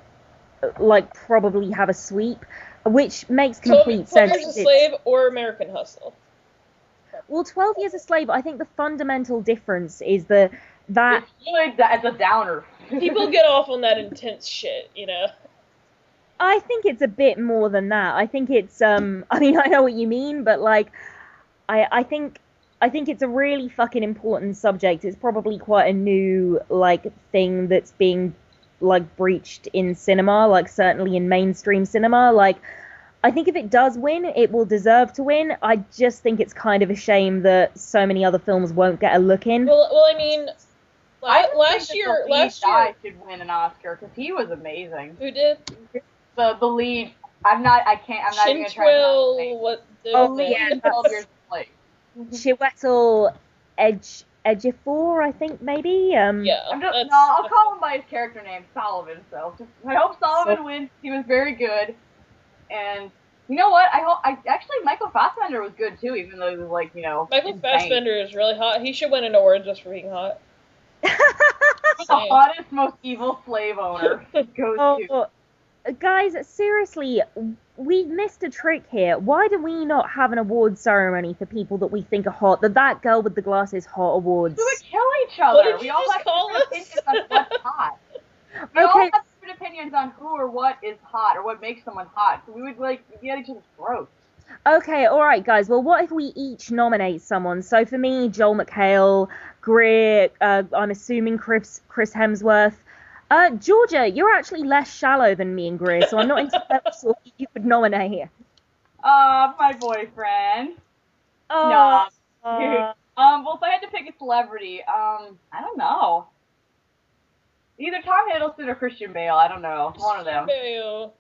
like, probably have a sweep, which makes complete 12 sense. Years a Slave or American Hustle. Well, 12 Years a Slave, I think the fundamental difference is that It's a downer. People get off on that intense shit, you know. I think it's a bit more than that. I think it's I mean, I know what you mean, but like I think it's a really fucking important subject. It's probably quite a new like thing that's being like breached in cinema, like certainly in mainstream cinema. Like, I think if it does win, it will deserve to win. I just think it's kind of a shame that so many other films won't get a look in. Well, I mean, last year should win an Oscar because he was amazing. Who did? The lead. I'm not even gonna try to pronounce his name. What? Oh, yeah, 12 Years a Slave. Chiwetel Ejiofor, I think, maybe. Yeah. I'll call him by his character name, Solomon. So I hope Solomon wins. He was very good, and you know what? Actually Michael Fassbender was good too, even though he was like, Michael insane. Fassbender is really hot. He should win an award just for being hot. The hottest, most evil slave owner goes to. Guys, seriously, we missed a trick here. Why do we not have an award ceremony for people that we think are hot? That girl with the glasses hot awards. We would kill each other. What did we you all just have call different us? opinions on what's hot. We all have different opinions on who or what is hot or what makes someone hot. So we would be at each other's throats. Okay, alright guys, well what if we each nominate someone? So for me, Joel McHale, Greer, I'm assuming Chris Hemsworth. Georgia, you're actually less shallow than me and Greer, so I'm not entirely sure who you would nominate here. My boyfriend. No. Well, if I had to pick a celebrity, I don't know. Either Tom Hiddleston or Christian Bale, I don't know. One of them. Bale.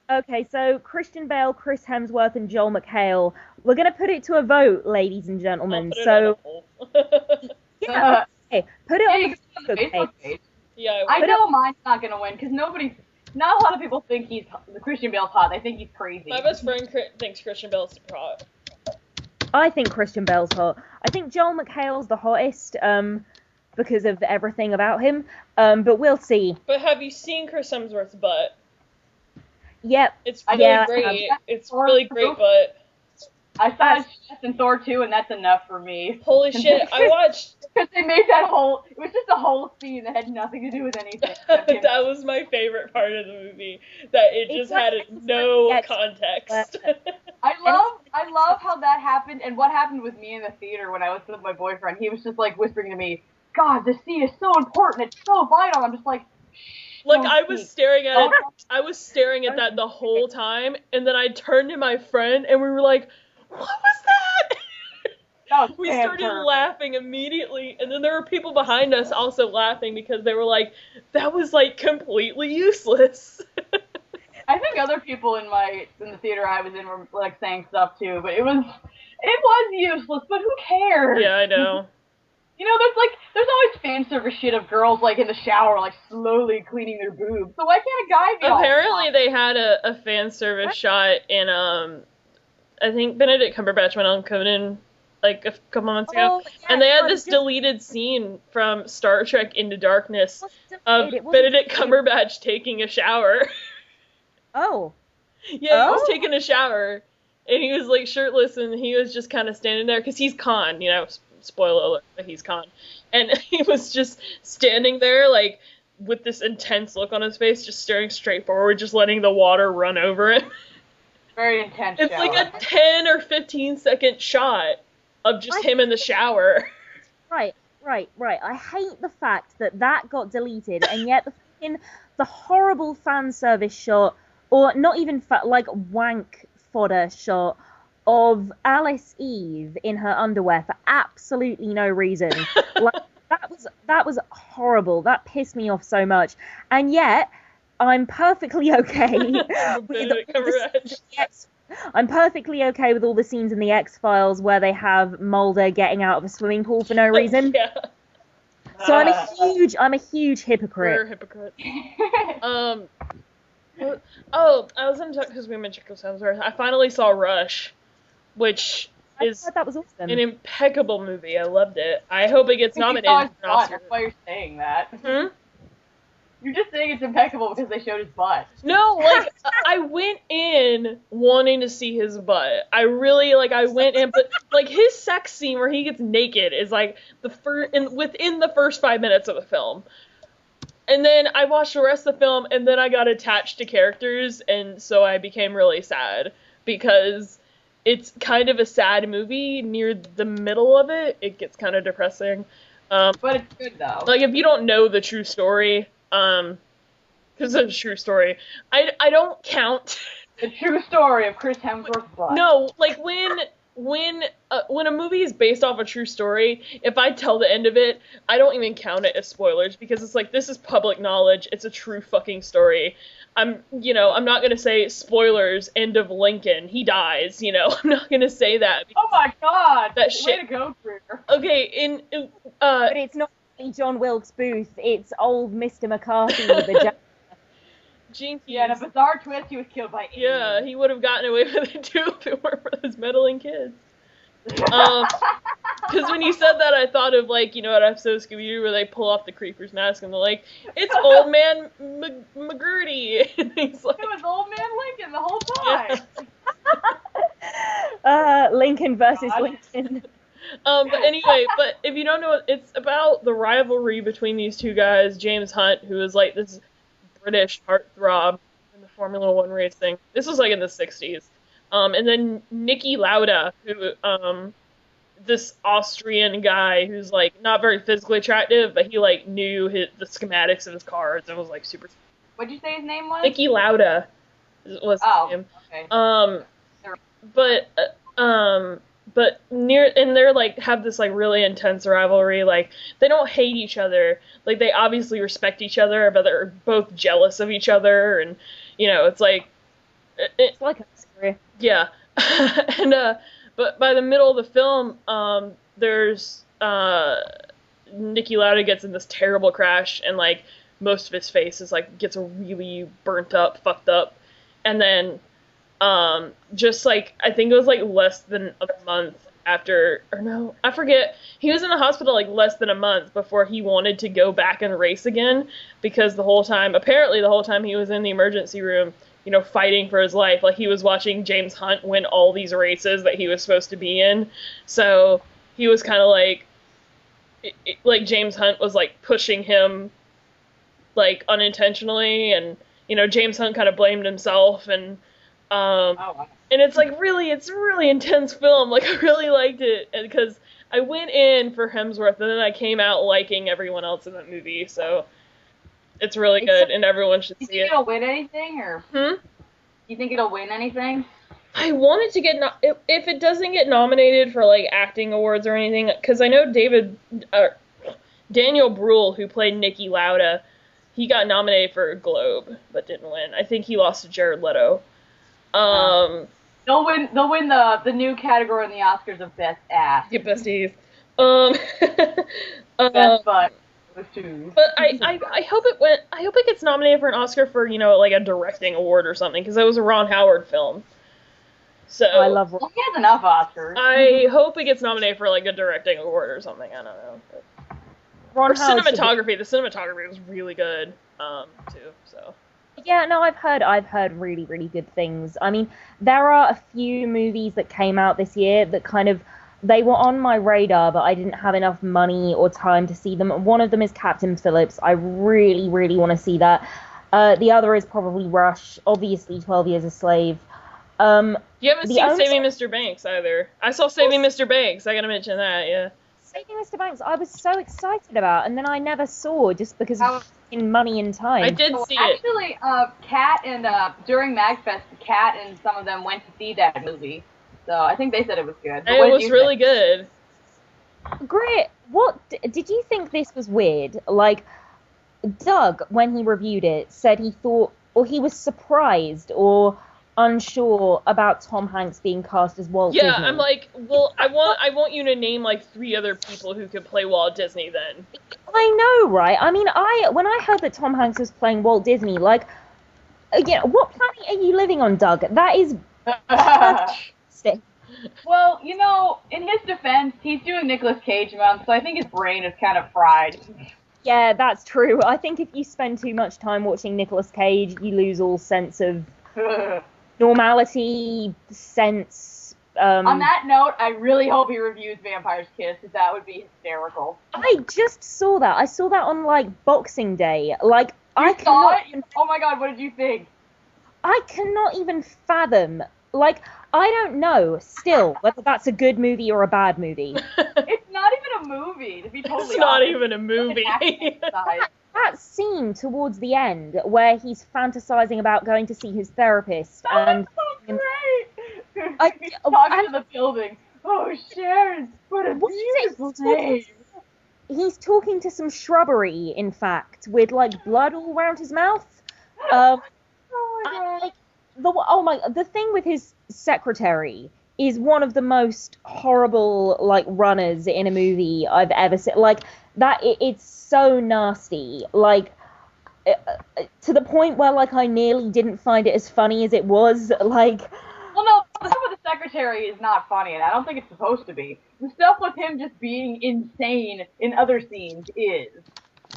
Okay, so Christian Bale, Chris Hemsworth, and Joel McHale. We're gonna put it to a vote, ladies and gentlemen. So yeah, okay, put it on the Facebook page. Yeah, I know mine's not gonna win because not a lot of people think the Christian Bale's hot. They think he's crazy. My best friend thinks Christian Bale's super hot. I think Christian Bale's hot. I think Joel McHale's the hottest, because of everything about him. But we'll see. But have you seen Chris Hemsworth's butt? Yep. It's really great. It's really great butt. I saw Chess and Thor 2, and that's enough for me. Holy shit, I watched... Because they made that whole... It was just a whole scene that had nothing to do with anything. That was my favorite part of the movie. That it just had no context. I love how that happened, and what happened with me in the theater when I was with my boyfriend. He was just, like, whispering to me, God, this scene is so important, it's so vital. I'm just like... Like, I was staring at it, I was staring at that the whole time, and then I turned to my friend, and we were like, what was that? We started laughing immediately, and then there were people behind us also laughing because they were like, that was, like, completely useless. I think other people in the theater I was in were, like, saying stuff, too, but it was useless, but who cares? Yeah, I know. You know, there's always fan service shit of girls, like, in the shower, like, slowly cleaning their boobs. So why can't a guy be Apparently they had a fan service shot in, I think Benedict Cumberbatch went on Conan, like, a couple months ago. Yeah, and they had this deleted scene from Star Trek Into Darkness of Benedict Cumberbatch taking a shower. Oh. Yeah, he was taking a shower, and he was, like, shirtless, and he was just kind of standing there, because he's Khan, you know, spoiler alert, but he's Khan. And he was just standing there, like, with this intense look on his face, just staring straight forward, just letting the water run over him. Very intense It's shower. like a 10 or 15 second shot of just him in the shower. Right. I hate the fact that got deleted, and yet the horrible fan service shot, or not even like wank fodder shot, of Alice Eve in her underwear for absolutely no reason. Like, that was horrible. That pissed me off so much. And yet, I'm perfectly okay I'm perfectly okay with all the scenes in the X-Files where they have Mulder getting out of a swimming pool for no reason. Yeah. So I'm a huge hypocrite. We're a hypocrite. I was gonna talk because we mentioned Chris Hemsworth. I finally saw Rush, which is that was awesome. an impeccable movie. I loved it. I hope it gets nominated for an Oscar. That's why you're saying that. Hmm? You're just saying it's impeccable because they showed his butt. No, like, I went in wanting to see his butt. I went in, but, like, his sex scene where he gets naked is, like, within the first 5 minutes of the film. And then I watched the rest of the film, and then I got attached to characters, and so I became really sad, because it's kind of a sad movie. Near the middle of it, it gets kind of depressing. But it's good, though. Like, if you don't know the true story, because it's a true story, I don't count. The true story of Chris Hemsworth's butt. No, like, when a movie is based off a true story, if I tell the end of it, I don't even count it as spoilers, because it's like, this is public knowledge, it's a true fucking story. I'm not gonna say spoilers, end of Lincoln, he dies, I'm not gonna say that. Oh my god! That way shit. to go, Greer. Okay, but it's not John Wilkes Booth, it's old Mr. McCarthy with the Jinkies. Yeah, in a bizarre twist, he was killed by aliens. Yeah, he would have gotten away with it too if it weren't for those meddling kids. Because when you said that, I thought of, like, that episode of Scooby-Doo where they pull off the creeper's mask and they're like, it's old man McGurdy. And he's like, it was old man Lincoln the whole time. Yeah. Lincoln versus Lincoln. But anyway, if you don't know, it's about the rivalry between these two guys, James Hunt, who is like this British heartthrob in the Formula One racing. This was like in the 60s. And then Niki Lauda, who, this Austrian guy who's like not very physically attractive, but he like knew the schematics of his cars and was like super. What'd you say his name was? Niki Lauda was his name. Okay. But they're like have this like really intense rivalry. Like they don't hate each other. Like they obviously respect each other, but they're both jealous of each other, and it's like it's like a story. Yeah, and but by the middle of the film, there's Niki Lauda gets in this terrible crash, and like most of his face is like gets really burnt up, fucked up, and then. Just like, I think it was like less than a month after, or no, I forget, he was in the hospital like less than a month before he wanted to go back and race again, because apparently the whole time he was in the emergency room, fighting for his life. Like, he was watching James Hunt win all these races that he was supposed to be in. So he was kind of like James Hunt was, like, pushing him, like, unintentionally. And, James Hunt kind of blamed himself. And, and it's, like, it's a really intense film. Like, I really liked it. Because I went in for Hemsworth, and then I came out liking everyone else in that movie. So it's really good, and everyone should see it. Do you think it'll win anything, or? Do you think it'll win anything? I want it to get if it doesn't get nominated for like acting awards or anything, because I know Daniel Bruhl, who played Niki Lauda, he got nominated for a Globe but didn't win. I think he lost to Jared Leto. They'll win the new category in the Oscars of best ass. Yeah, besties. Best butt. But I hope it gets nominated for an Oscar for like a directing award or something, because that was a Ron Howard film. So I love. Well, he has enough Oscars. I hope it gets nominated for like a directing award or something. I don't know. Or cinematography. The cinematography was really good too. So. Yeah, no, I've heard really, really good things. I mean, there are a few movies that came out this year that they were on my radar, but I didn't have enough money or time to see them. One of them is Captain Phillips. I really, really want to see that. The other is probably Rush. Obviously, 12 Years a Slave. You haven't seen Saving Mr. Banks either. I saw Saving Mr. Banks. I gotta mention that, yeah. Saving Mr. Banks, I was so excited about, and then I never saw just because of money and time. I did see it. Actually, Kat and during MagFest, Kat and some of them went to see that movie. So I think they said it was good. It was really good. Great. What did you think this was weird? Like, Doug, when he reviewed it, said he thought, or he was surprised or unsure about Tom Hanks being cast as Walt Disney. Yeah, I'm like, well, I want you to name like 3 other people who could play Walt Disney then. I know, right? I mean, when I heard that Tom Hanks was playing Walt Disney, like, what planet are you living on, Doug? That is fantastic. Well, in his defense, he's doing Nicolas Cage month, so I think his brain is kind of fried. Yeah, that's true. I think if you spend too much time watching Nicolas Cage, you lose all sense of normality, sense. On that note, I really hope he reviews Vampire's Kiss, because that would be hysterical. I just saw that. I saw that on, like, Boxing Day. Like, you saw it? Oh my god, what did you think? I cannot even fathom, like, I don't know, still, whether that's a good movie or a bad movie. It's not even a movie, to be totally honest. It's not even a movie. That scene towards the end where he's fantasizing about going to see his therapist and so great. He's talking to the building. Oh, Sharon, what a beautiful name. He's talking to some shrubbery, in fact, with like blood all around his mouth. Oh my god. The thing with his secretary is one of the most horrible like runners in a movie I've ever seen. Like that, it's so nasty. Like to the point where like I nearly didn't find it as funny as it was. Like, well, no, the stuff with the secretary is not funny, and I don't think it's supposed to be. The stuff with him just being insane in other scenes is.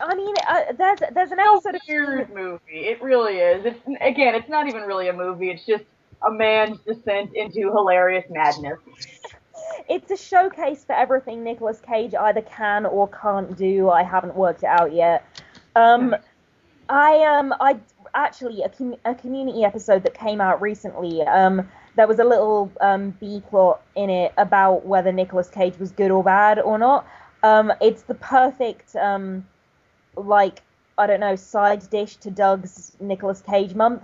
I mean, there's an episode of weird movie. It really is. It's not even really a movie. It's just a man's descent into hilarious madness. It's a showcase for everything Nicolas Cage either can or can't do. I haven't worked it out yet. I actually a Community episode that came out recently. There was a little B plot in it about whether Nicolas Cage was good or bad or not. It's the perfect like, I don't know, side dish to Doug's Nicolas Cage month.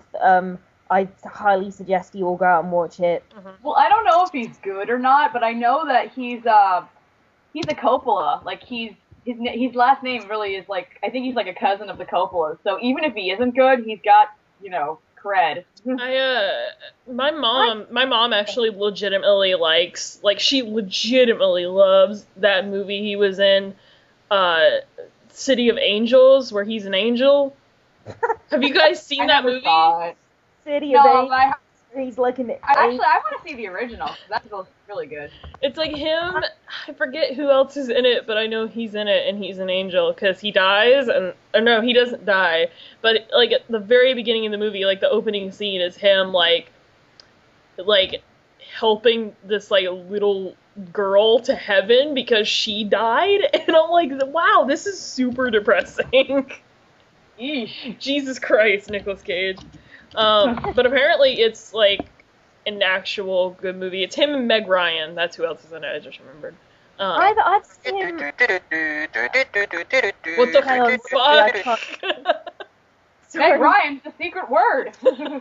I highly suggest you all go out and watch it. Mm-hmm. Well, I don't know if he's good or not, but I know that he's a Coppola. Like his last name really is like, I think he's like a cousin of the Coppolas. So even if he isn't good, he's got, cred. My mom actually legitimately likes, like, she legitimately loves that movie he was in, City of Angels, where he's an angel. Have you guys seen that movie? City of Angels. He's looking at. I want to see the original. 'Cause that looks really good. It's like him. I forget who else is in it, but I know he's in it, and he's an angel because he dies, or no, he doesn't die. But like at the very beginning of the movie, like the opening scene is him like helping this like little girl to heaven because she died, and I'm like, wow, this is super depressing. Yeesh. Jesus Christ, Nicolas Cage. But apparently it's like an actual good movie. It's him and Meg Ryan. That's who else is in it. I just remembered. I've seen. What the Hang on, fuck? Meg Ryan's the secret word. Yay!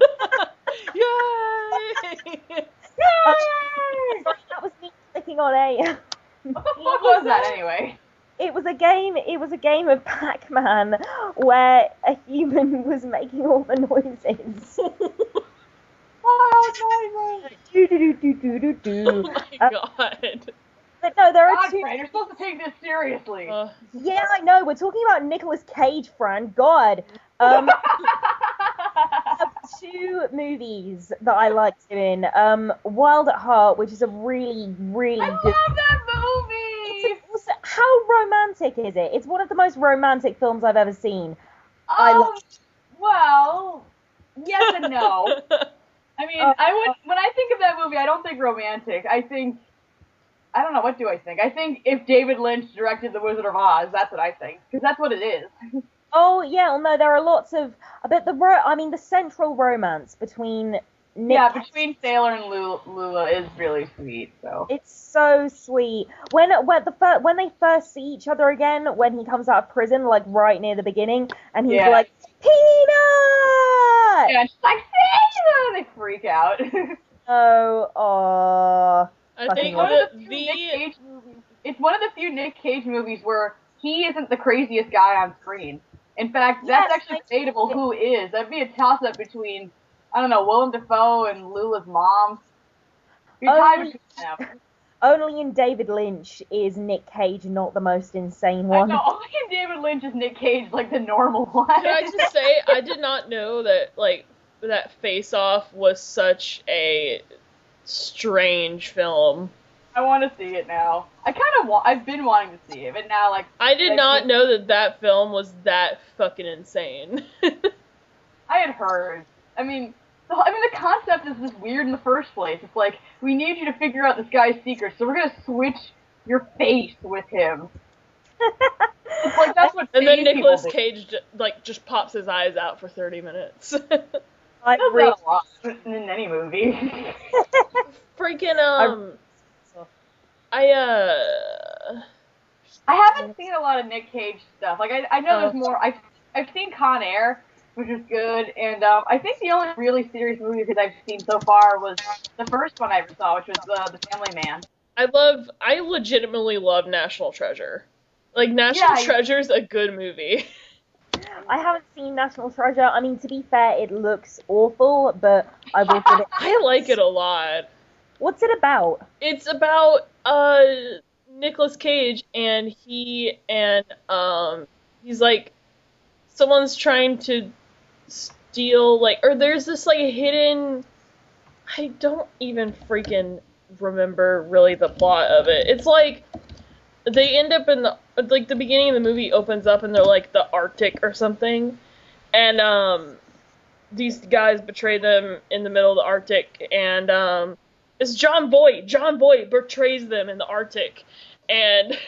That was me clicking on A. What the fuck was that anyway? It was a game. It was a game of Pac-Man where a human was making all the noises. Oh, noises. Do. Oh my god. But no, there are God, two. Fran, you're supposed to take this seriously. Yeah, I know. We're talking about Nicolas Cage, Fran. God. Two movies that I liked him in. Wild at Heart, which is a really, really I good. love that movie. How romantic is it? It's one of the most romantic films I've ever seen. Well, yes and no. I mean, when I think of that movie, I don't think romantic. I don't know, what do I think? I think if David Lynch directed The Wizard of Oz, that's what I think. Because that's what it is. Oh, yeah, well, no, there are lots of... But the central romance between between Sailor and Lula is really sweet, so... It's so sweet. When they first see each other again, when he comes out of prison, like, right near the beginning, and he's like, Peanut! Yeah, and she's like, Sailor! They freak out. I think it's one of the few Nick Cage movies where he isn't the craziest guy on screen. In fact, that's actually debatable who is. That'd be a toss-up between, I don't know, Willem Dafoe and Lula's mom. Only in David Lynch is Nick Cage not the most insane one. No, only in David Lynch is Nick Cage like the normal one. Can I just say, I did not know that, like, that Face Off was such a strange film. I want to see it now. I've been wanting to see it, but now, like... I did not know that film was that fucking insane. I had heard. I mean, the concept is just weird in the first place. It's like, we need you to figure out this guy's secret, so we're gonna switch your face with him. It's like, that's what And then people Nicolas do. Cage, like, just pops his eyes out for 30 minutes. I That's not a lot in any movie. Freaking, I haven't seen a lot of Nick Cage stuff. Like, I know there's more. I've seen Con Air, which is good, and I think the only really serious movie that I've seen so far was the first one I ever saw, which was The Family Man. I legitimately love National Treasure. Like, National Treasure's a good movie. I haven't seen National Treasure. I mean, to be fair, it looks awful, but I will give it... I like it a lot. What's it about? It's about, Nicolas Cage, and he's like, someone's trying to steal, like, or there's this, like, hidden, I don't even freaking remember really the plot of it. It's like, they end up in the beginning of the movie opens up and they're like the Arctic or something, and these guys betray them in the middle of the Arctic, and it's John Boyd betrays them in the Arctic, and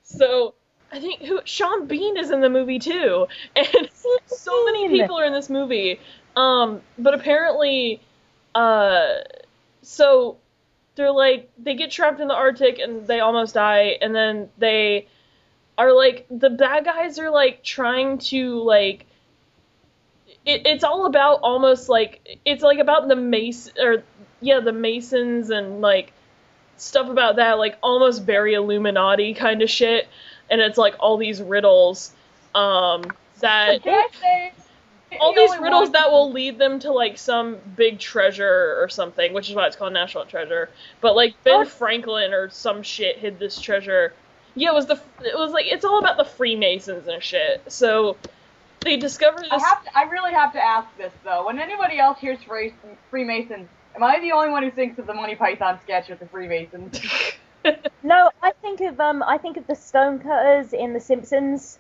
so I think Sean Bean is in the movie too, and so many people are in this movie, but apparently so they're like, they get trapped in the Arctic and they almost die, and then they are like, the bad guys are like trying to like, it's all about almost like, it's like about the the Masons and like stuff about that, like almost very Illuminati kind of shit, and it's like all these riddles that will lead them to like some big treasure or something, which is why it's called National Treasure. But like Ben Franklin or some shit hid this treasure. Yeah, it was like, it's all about the Freemasons and shit. So they discover this. I really have to ask this though. When anybody else hears Freemasons, am I the only one who thinks of the Monty Python sketch with the Freemasons? No, I think of the Stonecutters in The Simpsons.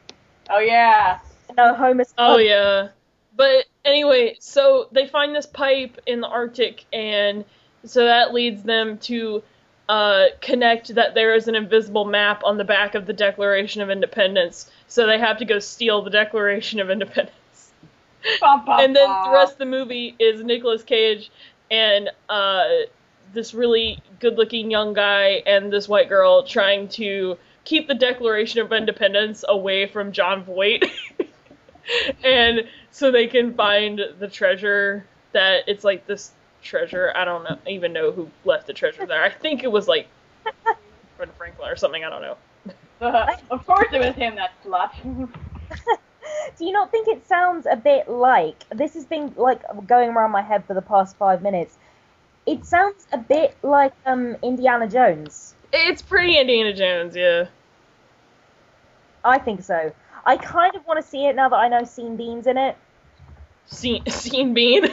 Oh yeah. No, Homer's. Oh yeah. But anyway, so they find this pipe in the Arctic, and so that leads them to connect that there is an invisible map on the back of the Declaration of Independence. So they have to go steal the Declaration of Independence. And then the rest of the movie is Nicolas Cage and this really good-looking young guy and this white girl trying to keep the Declaration of Independence away from John Voight. And so they can find the treasure that it's like this treasure. I don't even know who left the treasure there. I think it was like Franklin or something. I don't know. Of course it was him, that slut. Do you not think it sounds a bit like, this has been like going around my head for the past 5 minutes, it sounds a bit like Indiana Jones. It's pretty Indiana Jones, yeah. I think so. I kind of want to see it now that I know Sean Bean's in it. Sean Bean?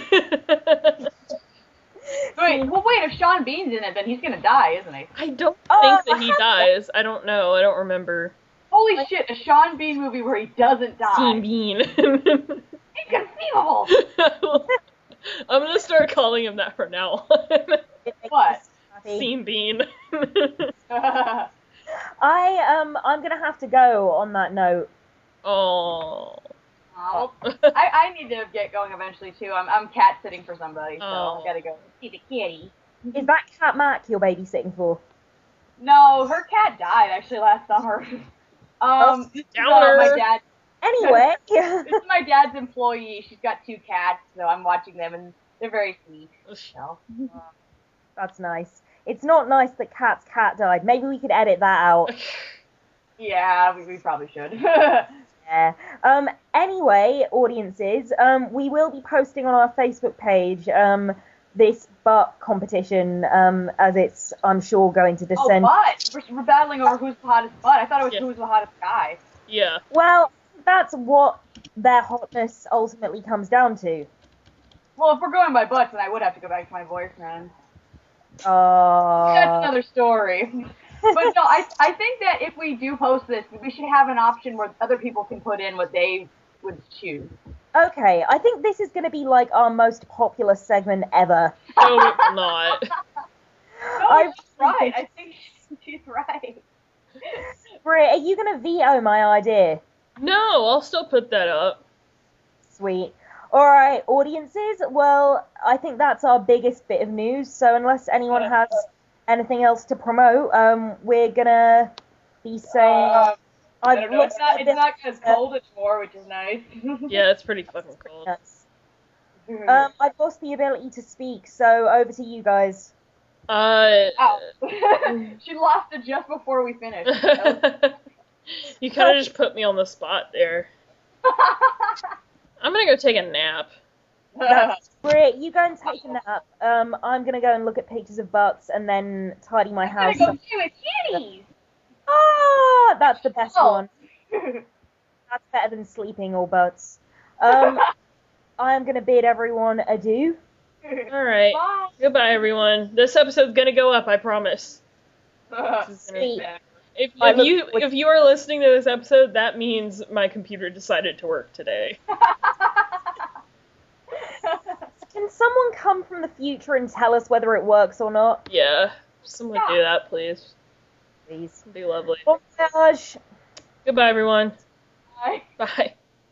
Wait, if Sean Bean's in it, then he's gonna die, isn't he? I don't think that he dies. I don't know. I don't remember. Holy shit, a Sean Bean movie where he doesn't die. Sean Bean. Inconceivable! I'm gonna start calling him that from now on. What? Sean Bean. I'm gonna have to go on that note. Oh. I need to get going eventually too. I'm cat sitting for somebody, so I gotta go see the kitty. Is that Cat Mac you're babysitting for? No, her cat died actually last summer. Downer. My dad. Anyway. This is my dad's employee. She's got 2 cats, so I'm watching them, and they're very sweet. So. That's nice. It's not nice that Cat's cat died. Maybe we could edit that out. Yeah, we probably should. Yeah. Anyway, audiences, we will be posting on our Facebook page this butt competition, as it's, I'm sure, going to descend. Oh, butt! We're battling over who's the hottest butt. I thought it was who's the hottest guy. Yeah. Well, that's what their hotness ultimately comes down to. Well, if we're going by butts, then I would have to go back to my boyfriend. That's That's another story. But no, I think that if we do post this, we should have an option where other people can put in what they would choose. Okay, I think this is going to be like our most popular segment ever. No, it's not. No, she's right. I think she's right. Britt, are you going to veto my idea? No, I'll still put that up. Sweet. Alright, audiences, well, I think that's our biggest bit of news, so unless anyone has anything else to promote, we're gonna be saying... it's not as cold anymore, which is nice. Yeah, it's pretty fucking cold. Yes. I've lost the ability to speak, so over to you guys. Ow. She lost it just before we finished. You kind of just put me on the spot there. I'm gonna go take a nap. That's great. You go and take a nap. I'm gonna go and look at pictures of butts and then tidy my house. I'm gonna go see with kitties. Ah, that's the best one. That's better than sleeping or butts. I'm gonna bid everyone adieu. Alright. Goodbye, everyone. This episode's gonna go up, I promise. Sweet. If you are listening to this episode, that means my computer decided to work today. Can someone come from the future and tell us whether it works or not? Yeah. Someone do that, please. Please. It'd be lovely. Bon voyage. Goodbye, everyone. Bye. Bye.